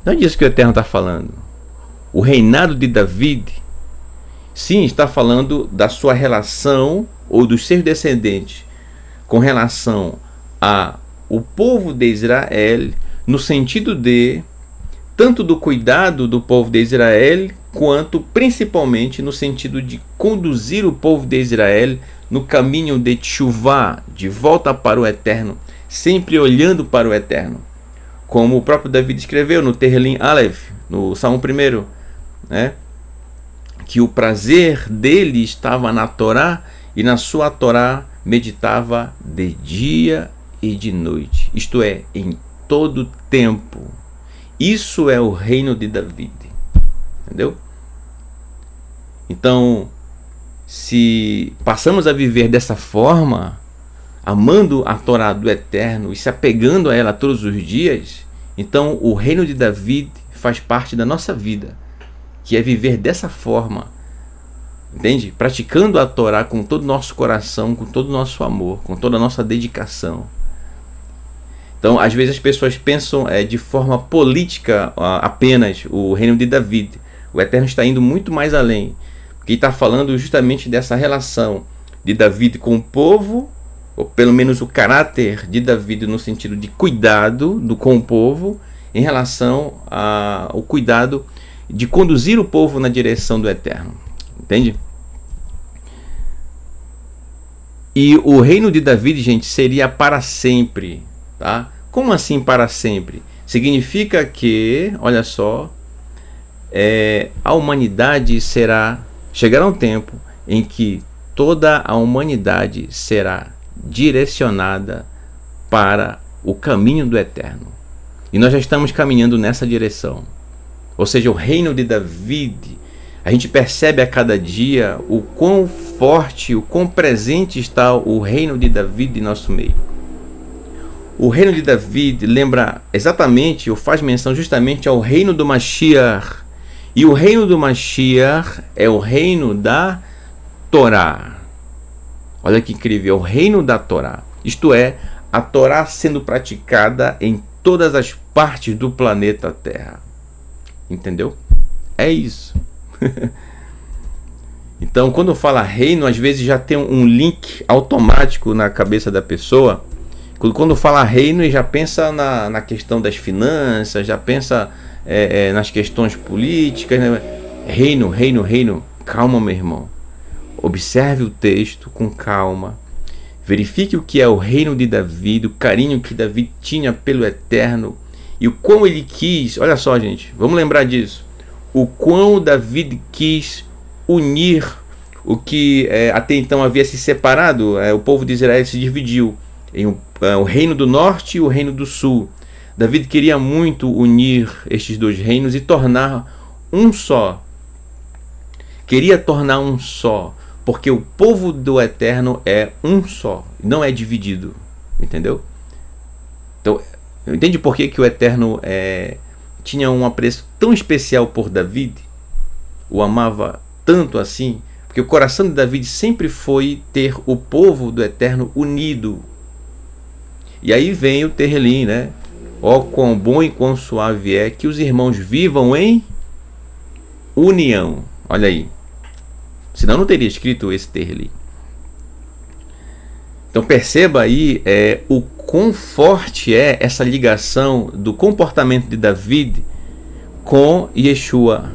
não é disso que o Eterno está falando. O reinado de David, sim, está falando da sua relação ou dos seus descendentes com relação ao povo de Israel, no sentido de tanto do cuidado do povo de Israel, quanto principalmente no sentido de conduzir o povo de Israel no caminho de Teshuvá, de volta para o Eterno, sempre olhando para o Eterno. Como o próprio David escreveu no Tehillim Aleph, no Salmo 1, né? Que o prazer dele estava na Torá, e na sua Torá meditava de dia e de noite, isto é, em todo tempo. Isso é o reino de David. Entendeu? Então, se passamos a viver dessa forma, amando a Torá do Eterno e se apegando a ela todos os dias, então o reino de David faz parte da nossa vida, que é viver dessa forma, entende? Praticando a Torá com todo o nosso coração, com todo o nosso amor, com toda a nossa dedicação. Então, às vezes as pessoas pensam de forma política apenas o reino de David. O Eterno está indo muito mais além, porque está falando justamente dessa relação de David com o povo, ou pelo menos o caráter de David no sentido de cuidado com o povo, em relação ao cuidado de conduzir o povo na direção do Eterno. Entende? E o reino de David, gente, seria para sempre. Tá? Como assim para sempre? Significa que, olha só, a humanidade chegará um tempo em que toda a humanidade será direcionada para o caminho do Eterno. E nós já estamos caminhando nessa direção. Ou seja, o reino de David, a gente percebe a cada dia o quão forte, o quão presente está o reino de David em nosso meio. O reino de David lembra exatamente, ou faz menção justamente ao reino do Mashiach. E o reino do Mashiach é o reino da Torá. Olha que incrível, é o reino da Torá. Isto é, a Torá sendo praticada em todas as partes do planeta Terra. Entendeu? É isso. Então, quando fala reino, às vezes já tem um link automático na cabeça da pessoa. Quando fala reino, já pensa na questão das finanças, já pensa nas questões políticas, né? Reino, reino, reino. Calma, meu irmão. Observe o texto com calma. Verifique o que é o reino de Davi, o carinho que Davi tinha pelo Eterno e o quão ele quis. Olha só, gente, vamos lembrar disso. O quão Davi quis unir o que até então havia se separado. O povo de Israel se dividiu em o reino do norte e o reino do sul. Davi queria muito unir estes dois reinos e tornar um só. Queria tornar um só, porque o povo do Eterno é um só, não é dividido, entendeu? Então, entende por que o Eterno tinha um apreço tão especial por Davi? O amava tanto assim? Porque o coração de Davi sempre foi ter o povo do Eterno unido. E aí vem o Terrelim, né? Ó, quão bom e quão suave é que os irmãos vivam em união. Olha aí. Senão não teria escrito esse Terrelim. Então perceba aí o quão forte é essa ligação do comportamento de Davi com Yeshua.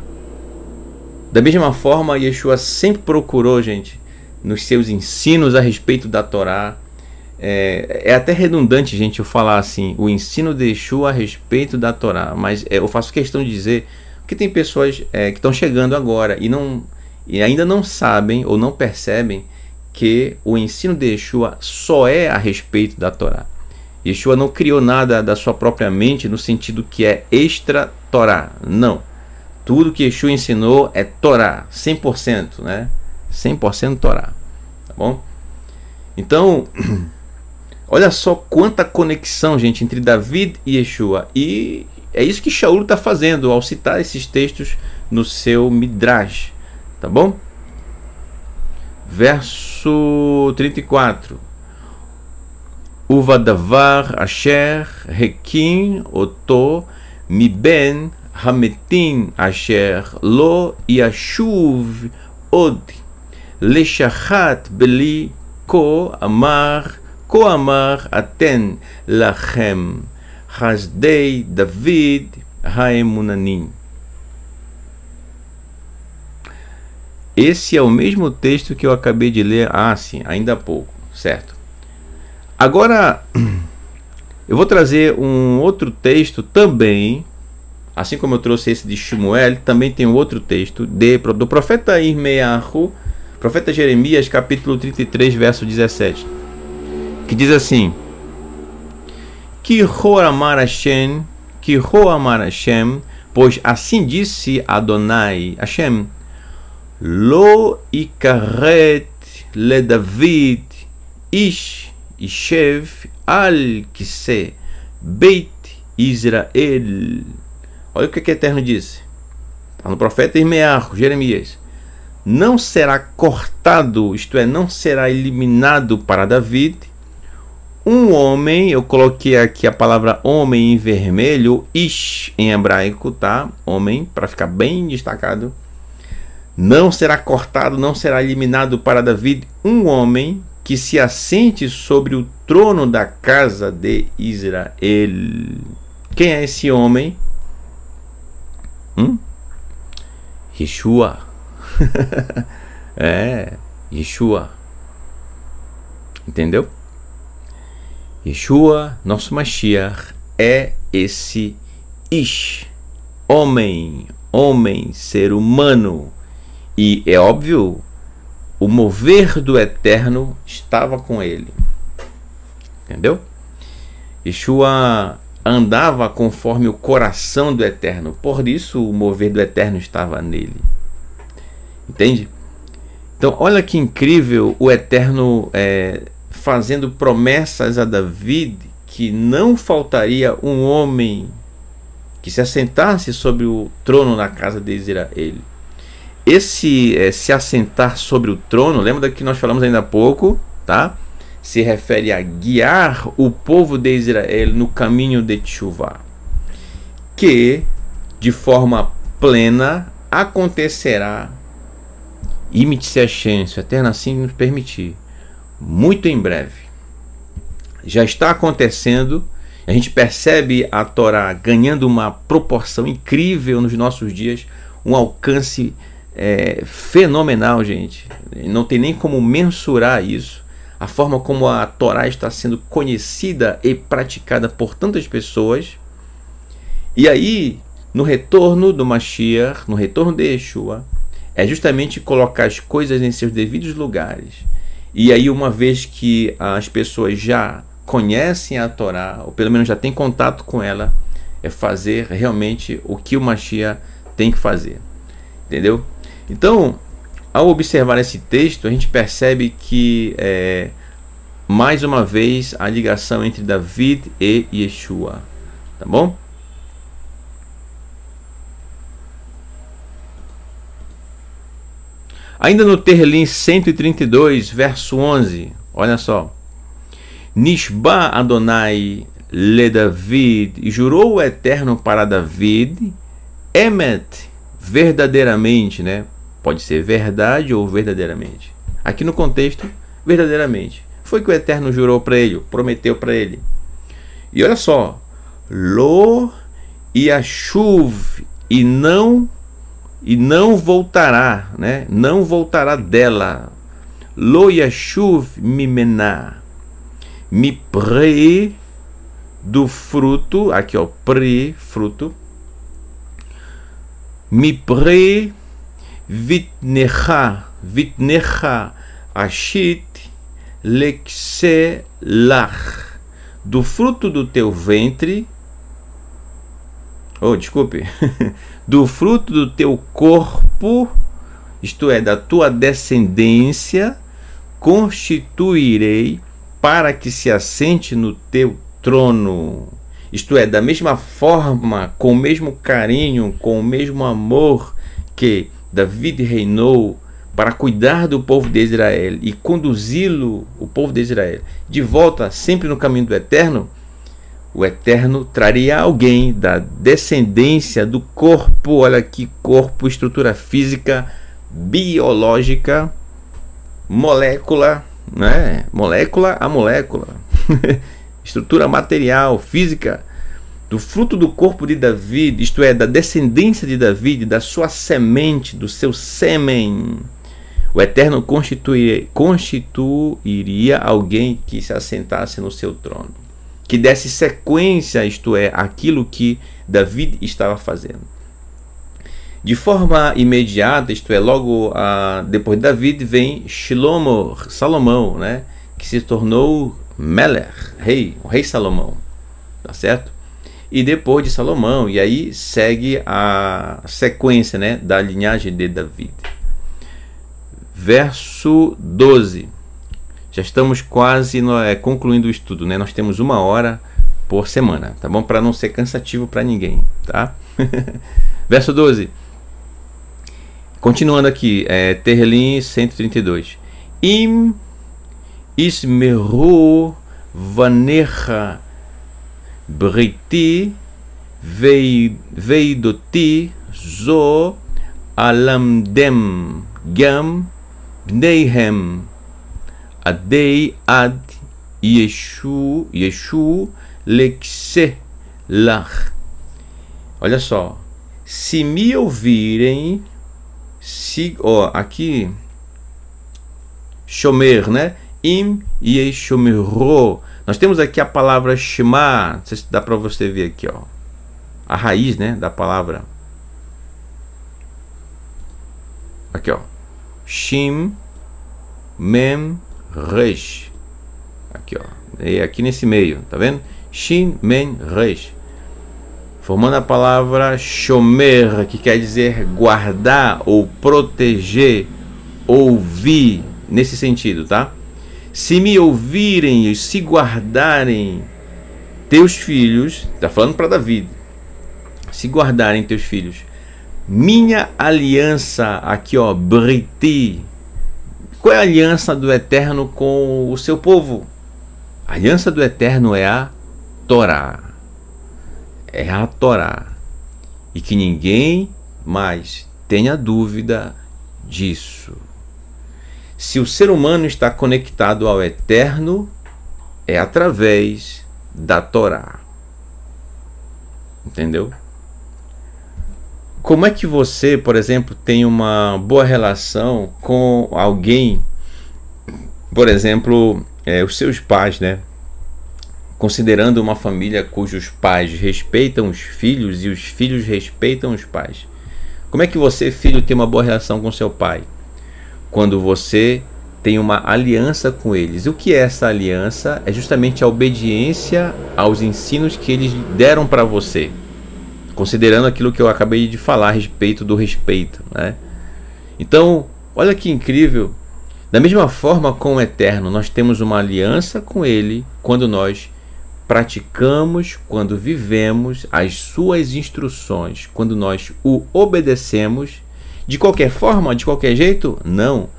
Da mesma forma, Yeshua sempre procurou, gente, nos seus ensinos a respeito da Torá. É até redundante, gente, eu falar assim, o ensino de Yeshua a respeito da Torá, mas eu faço questão de dizer que tem pessoas que estão chegando agora e ainda não sabem ou não percebem que o ensino de Yeshua só é a respeito da Torá. Yeshua não criou nada da sua própria mente no sentido que é extra Torá, não. Tudo que Yeshua ensinou é Torá, 100%, né? 100% Torá, tá bom? Então, olha só quanta conexão, gente, entre Davi e Yeshua. E é isso que Shaul está fazendo ao citar esses textos no seu Midrash, tá bom? Verso 34. Uvadavar asher rekin oto miben hametim asher lo yashuv od leshachat beli ko amar aten lachem hasdei David haemunanim. Esse é o mesmo texto que eu acabei de ler, sim, ainda há pouco, certo? Agora, eu vou trazer um outro texto também, assim como eu trouxe esse de Shmuel, também tem um outro texto do profeta Irmeahu, profeta Jeremias, capítulo 33, verso 17, que diz assim: Ki ho amar Hashem, pois assim disse Adonai, Hashem, Lo ikaret le David ish ishev al kise beit Israel. Olha o que o Eterno disse. Está no profeta Irmeahu, Jeremias. Não será cortado, isto é, não será eliminado para David um homem. Eu coloquei aqui a palavra homem em vermelho, ish em hebraico, tá? Homem, para ficar bem destacado. Não será cortado, não será eliminado para Davi um homem que se assente sobre o trono da casa de Israel. Quem é esse homem? Yeshua. Yeshua. Entendeu? Yeshua, nosso Mashiach, é esse Ish. Homem, ser humano. E é óbvio, o mover do Eterno estava com ele. Entendeu? Yeshua andava conforme o coração do Eterno. Por isso o mover do Eterno estava nele. Entende? Então olha que incrível o Eterno fazendo promessas a Davi que não faltaria um homem que se assentasse sobre o trono na casa de Israel. Esse se assentar sobre o trono, lembra que nós falamos ainda há pouco, tá? Se refere a guiar o povo de Israel no caminho de Teshuvah, que de forma plena acontecerá Imite-se Hashem, se o Eterno assim nos permitir, muito em breve. Já está acontecendo, a gente percebe a Torá ganhando uma proporção incrível nos nossos dias, um alcance fenomenal, gente. Não tem nem como mensurar isso. A forma como a Torá está sendo conhecida e praticada por tantas pessoas. E aí, no retorno do Mashiach, no retorno de Yeshua, é justamente colocar as coisas em seus devidos lugares. E aí, uma vez que as pessoas já conhecem a Torá, ou pelo menos já têm contato com ela, é fazer realmente o que o Mashiach tem que fazer. Entendeu? Então, ao observar esse texto, a gente percebe que, mais uma vez, a ligação entre David e Yeshua. Tá bom? Ainda no Terlim 132, verso 11, olha só. Nishba Adonai le David, e jurou o Eterno para David, Emet, verdadeiramente, né? Pode ser verdade ou verdadeiramente. Aqui no contexto, verdadeiramente. Foi que o Eterno jurou para ele, prometeu para ele. E olha só, Lo Yashuv, e não voltará, né? Não voltará dela. Lo Yashuv Mimena, Miprei, do fruto, aqui ó, pre, fruto. Miprei vitnecha ashit lekselach, do fruto do teu ventre, desculpe, do fruto do teu corpo, isto é, da tua descendência, constituirei para que se assente no teu trono. Isto é, da mesma forma, com o mesmo carinho, com o mesmo amor que David reinou para cuidar do povo de Israel e conduzi-lo, o povo de Israel, de volta sempre no caminho do Eterno, o Eterno traria alguém da descendência do corpo, olha aqui, corpo, estrutura física, biológica, molécula, né? Molécula a molécula, estrutura material, física, do fruto do corpo de David, isto é, da descendência de David, da sua semente, do seu sêmen. O Eterno constituiria alguém que se assentasse no seu trono, que desse sequência, isto é, aquilo que David estava fazendo. De forma imediata, isto é, logo depois de David vem Shlomo, Salomão, né, que se tornou Melech, o rei Salomão, tá certo? E depois de Salomão, e aí segue a sequência, né, da linhagem de David. Verso 12. Já estamos quase concluindo o estudo, né? Nós temos 1 hora por semana, tá bom? Para não ser cansativo para ninguém, tá? Verso 12. Continuando aqui, Terlim 132. Im ismeru vanecha briti veidoti zo alamdem gam bneihem adei ad Yeshu lekse lach. Olha só, se me ouvirem, aqui shomer, né? Im yeshomero. Nós temos aqui a palavra shema, não sei se dá para você ver aqui, ó, a raiz, né, da palavra. Aqui, ó, shim mem resh. Aqui, ó, e aqui nesse meio, tá vendo? Shin mem resh, formando a palavra shomer, que quer dizer guardar ou proteger, ouvir, nesse sentido, tá? Se me ouvirem e se guardarem teus filhos, está falando para David, se guardarem teus filhos, minha aliança, aqui ó, briti. Qual é a aliança do Eterno com o seu povo? A aliança do Eterno é a Torá. É a Torá. E que ninguém mais tenha dúvida disso. Se o ser humano está conectado ao Eterno, é através da Torá. Entendeu? Como é que você, por exemplo, tem uma boa relação com alguém, por exemplo, os seus pais, né? Considerando uma família cujos pais respeitam os filhos e os filhos respeitam os pais. Como é que você, filho, tem uma boa relação com seu pai? Quando você tem uma aliança com eles. E o que é essa aliança? É justamente a obediência aos ensinos que eles deram para você. Considerando aquilo que eu acabei de falar a respeito do respeito, né? Então, olha que incrível. Da mesma forma com o Eterno, nós temos uma aliança com Ele quando nós praticamos, quando vivemos as suas instruções, quando nós o obedecemos. De qualquer forma, de qualquer jeito? Não.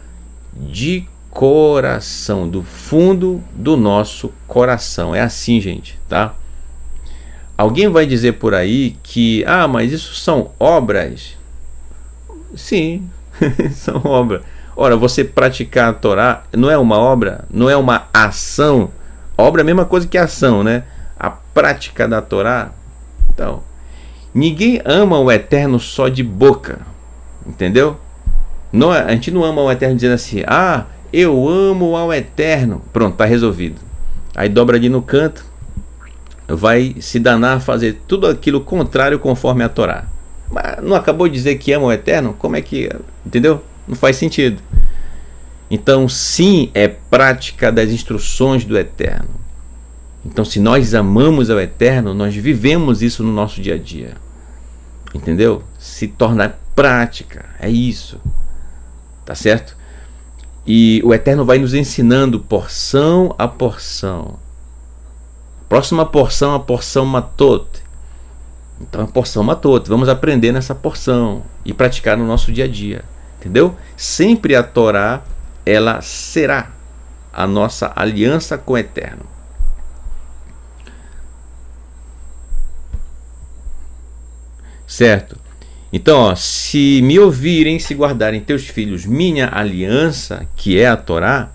De coração, do fundo do nosso coração. É assim, gente, tá? Alguém vai dizer por aí que, mas isso são obras. Sim, são obras. Ora, você praticar a Torá não é uma obra, não é uma ação. Obra é a mesma coisa que ação, né? A prática da Torá. Então, ninguém ama o Eterno só de boca, entendeu? Não, a gente não ama o Eterno dizendo assim, eu amo ao Eterno. Pronto, tá resolvido. Aí dobra ali no canto, vai se danar a fazer tudo aquilo contrário conforme a Torá. Mas não acabou de dizer que ama o Eterno? Como é que... Entendeu? Não faz sentido. Então, sim, é prática das instruções do Eterno. Então, se nós amamos ao Eterno, nós vivemos isso no nosso dia a dia. Entendeu? Se torna prática. É isso. Tá certo? E o Eterno vai nos ensinando porção a porção. Próxima porção, a porção matot. Então, a porção matot. Vamos aprender nessa porção e praticar no nosso dia a dia. Entendeu? Sempre a Torá, ela será a nossa aliança com o Eterno. Certo? Então, se me ouvirem, se guardarem teus filhos minha aliança, que é a Torá,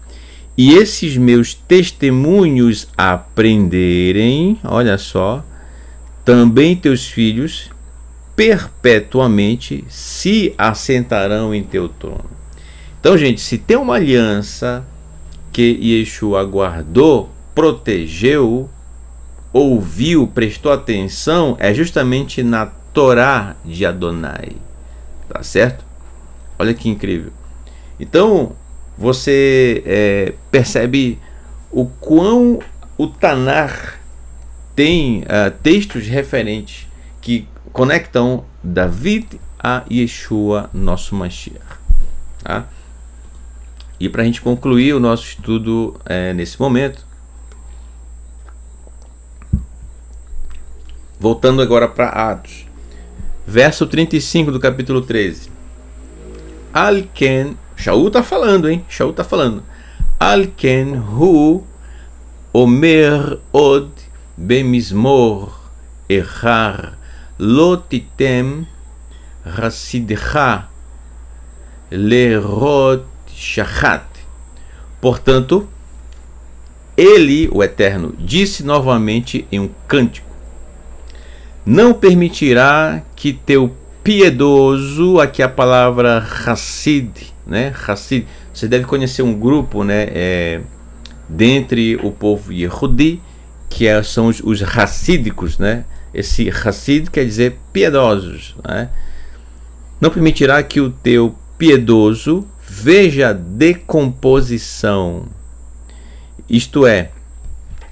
e esses meus testemunhos aprenderem, olha só, também teus filhos perpetuamente se assentarão em teu trono. Então, gente, se tem uma aliança que Yeshua guardou, protegeu, ouviu, prestou atenção, é justamente na Torá de Adonai. Tá certo? Olha que incrível. Então, você percebe o quão o Tanar tem textos referentes que conectam David a Yeshua, nosso Mashiach. Tá? E para a gente concluir o nosso estudo nesse momento, voltando agora para Atos, verso 35 do capítulo 13. Alken, Shaul está falando, hein? Shaul está falando. Alken hu omer od bemizmor errar lotitem rasidcha lerot shachat. Portanto, ele, o Eterno, disse novamente em um cântico: não permitirá que teu piedoso, aqui a palavra Hassid, né? Hassid, você deve conhecer um grupo, né? Dentre o povo Yehudi, que são os Hassídicos, né? Esse Hassid quer dizer piedosos, né? Não permitirá que o teu piedoso veja decomposição. Isto é,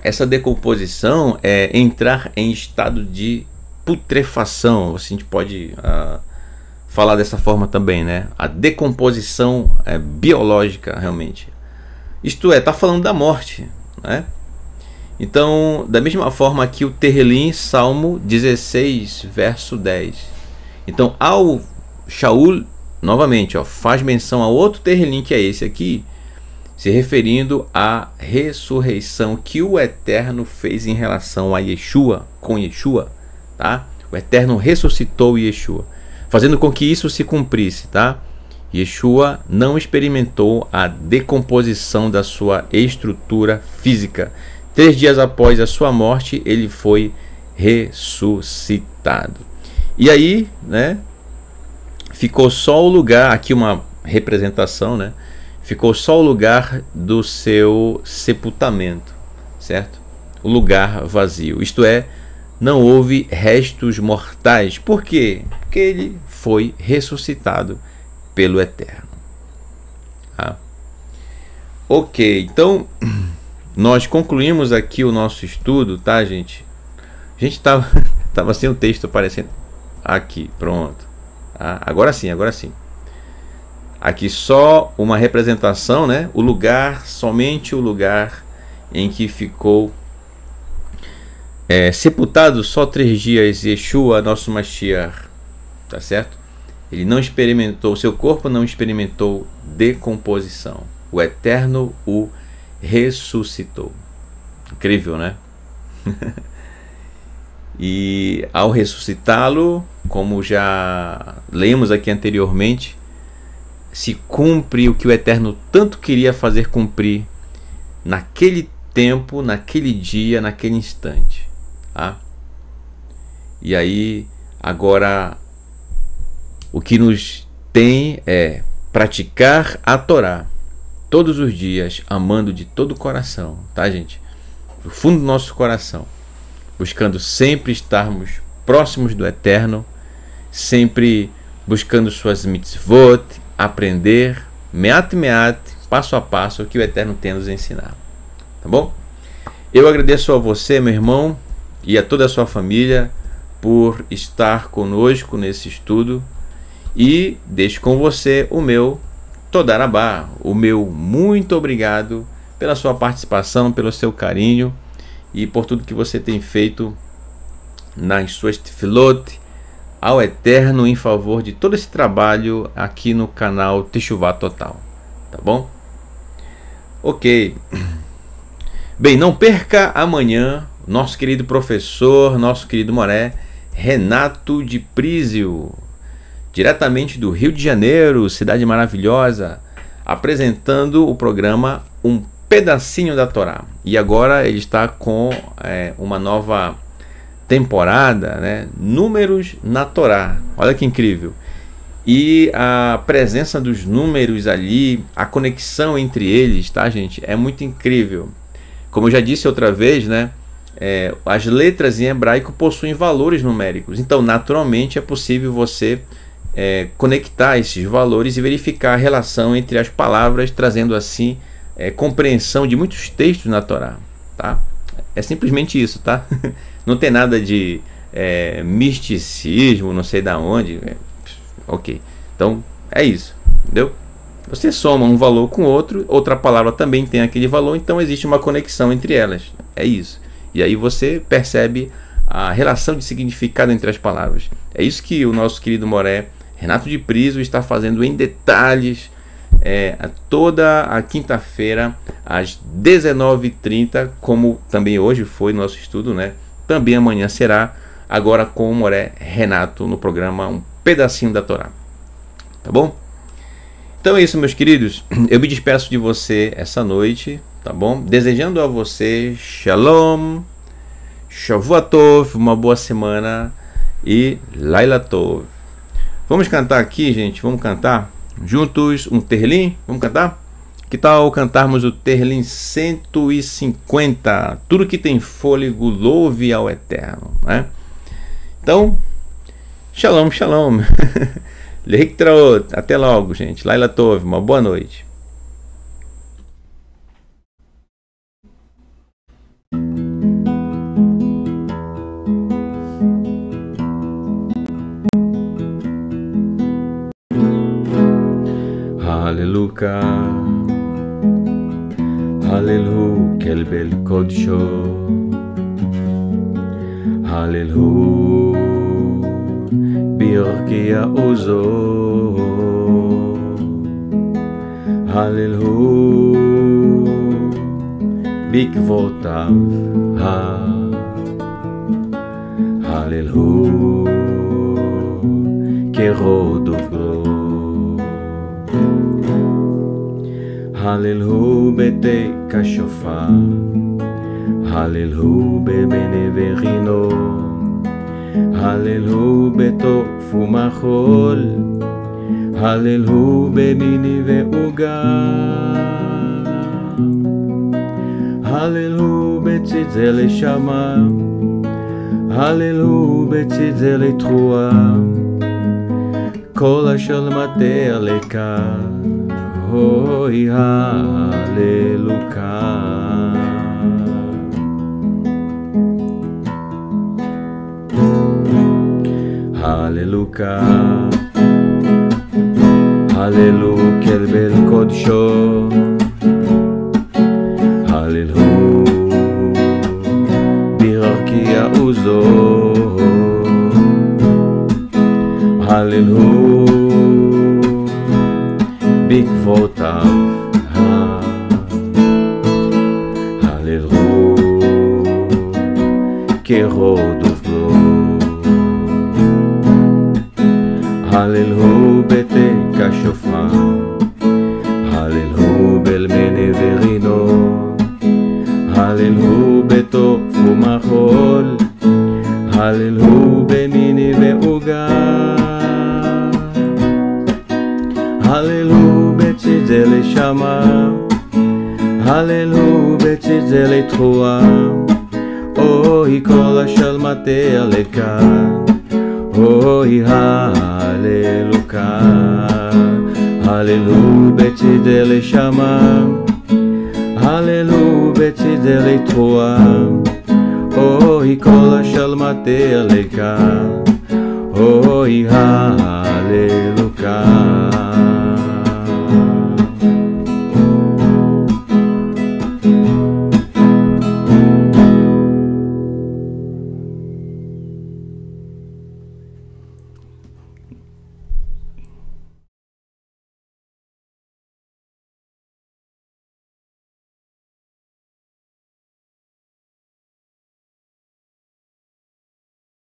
essa decomposição é entrar em estado de putrefação. A gente pode falar dessa forma também, né? A decomposição biológica, realmente. Isto é, está falando da morte, né? Então, da mesma forma que o Terrelim, Salmo 16, verso 10. Então, ao Shaul, novamente, faz menção a outro Terrelim, que é esse aqui, se referindo à ressurreição que o Eterno fez em relação a Yeshua, com Yeshua, tá? O Eterno ressuscitou Yeshua, fazendo com que isso se cumprisse, tá? Yeshua não experimentou a decomposição da sua estrutura física. 3 dias após a sua morte, ele foi ressuscitado. E aí, né, ficou só o lugar, aqui uma representação, né, ficou só o lugar do seu sepultamento, certo? O lugar vazio, isto é, não houve restos mortais. Por quê? Porque ele foi ressuscitado pelo Eterno. Ok, então nós concluímos aqui o nosso estudo, tá, gente? A gente tava sem o texto aparecendo aqui, pronto. Agora sim, agora sim. Aqui só uma representação, né? O lugar, somente o lugar em que ficou sepultado só 3 dias Yeshua, nosso Mashiach, tá certo? Ele não experimentou, seu corpo não experimentou decomposição. O Eterno o ressuscitou. Incrível, né? E ao ressuscitá-lo, como já lemos aqui anteriormente, se cumpre o que o Eterno tanto queria fazer cumprir naquele tempo, naquele dia, naquele instante. Tá? E aí, agora, o que nos tem é praticar a Torá todos os dias, amando de todo o coração, tá, gente? Do fundo do nosso coração, buscando sempre estarmos próximos do Eterno, sempre buscando suas mitzvot, aprender, meat, passo a passo, o que o Eterno tem a nos ensinar. Tá bom? Eu agradeço a você, meu irmão, e a toda a sua família por estar conosco nesse estudo, e deixo com você o meu Todarabá, o meu muito obrigado pela sua participação, pelo seu carinho e por tudo que você tem feito nas suas tefilot ao Eterno em favor de todo esse trabalho aqui no canal Teshuvah Total, tá bom? Ok. Bem, não perca amanhã nosso querido professor, nosso querido Moré, Renato de Prísio, diretamente do Rio de Janeiro, cidade maravilhosa, apresentando o programa Um Pedacinho da Torá. E agora ele está com uma nova temporada, né? Números na Torá. Olha que incrível. E a presença dos números ali, a conexão entre eles, tá, gente? É muito incrível. Como eu já disse outra vez, né? As letras em hebraico possuem valores numéricos. Então, naturalmente, é possível você conectar esses valores e verificar a relação entre as palavras, trazendo assim compreensão de muitos textos na Torá, tá? É simplesmente isso, tá? Não tem nada de misticismo, não sei da onde. Ok, então é isso, entendeu? Você soma um valor com outro, outra palavra também tem aquele valor, então existe uma conexão entre elas. É isso. E aí você percebe a relação de significado entre as palavras. É isso que o nosso querido Moré, Renato de Prísio, está fazendo em detalhes toda a quinta-feira, às 19h30, como também hoje foi nosso estudo, né? Também amanhã será, agora com o Moré Renato, no programa Um Pedacinho da Torá. Tá bom? Então é isso, meus queridos. Eu me despeço de você essa noite, tá bom? Desejando a você Shalom, Shavua Tov, uma boa semana e Laila Tov. Vamos cantar aqui, gente, vamos cantar juntos um Terlim? Vamos cantar? Que tal cantarmos o Terlim 150? Tudo que tem fôlego, louve ao Eterno, né? Então, Shalom, Shalom. Lehitraot. Até logo, gente. Laila Tov, uma boa noite. Aleluia, Aleluia, kel bel kodsho, Aleluia, birkia ozo, Aleluia, bikvotav, Aleluia, kerodovro. Hallelu bete kashofar, Hallelu bebene verino, Hallelu beto fumachol, Hallelu bemini ve'uga, Hallelu betzitze leshama, Hallelu betzitze letrua, Kol asher matea leka, Hoi Halleluka. Halleluka, Hallelu kel bel kodsho, Hallelu birarki uzo, Hallelu bikvotav, Hallelu kerod uvlo, Hallelu bete kashofar, Hallelu belmene verino, Hallelu beto fumachol, Hallelu bemini ve'uga, Hallelu betzitze leshama, Hallelu betzitze letrua, Oi kol asher matea lekan, Oi Halleluka, Hallelu betzitze leshama, Hallelu betzitze letrua, Oi kol asher matea lekan, Oi Halleluka.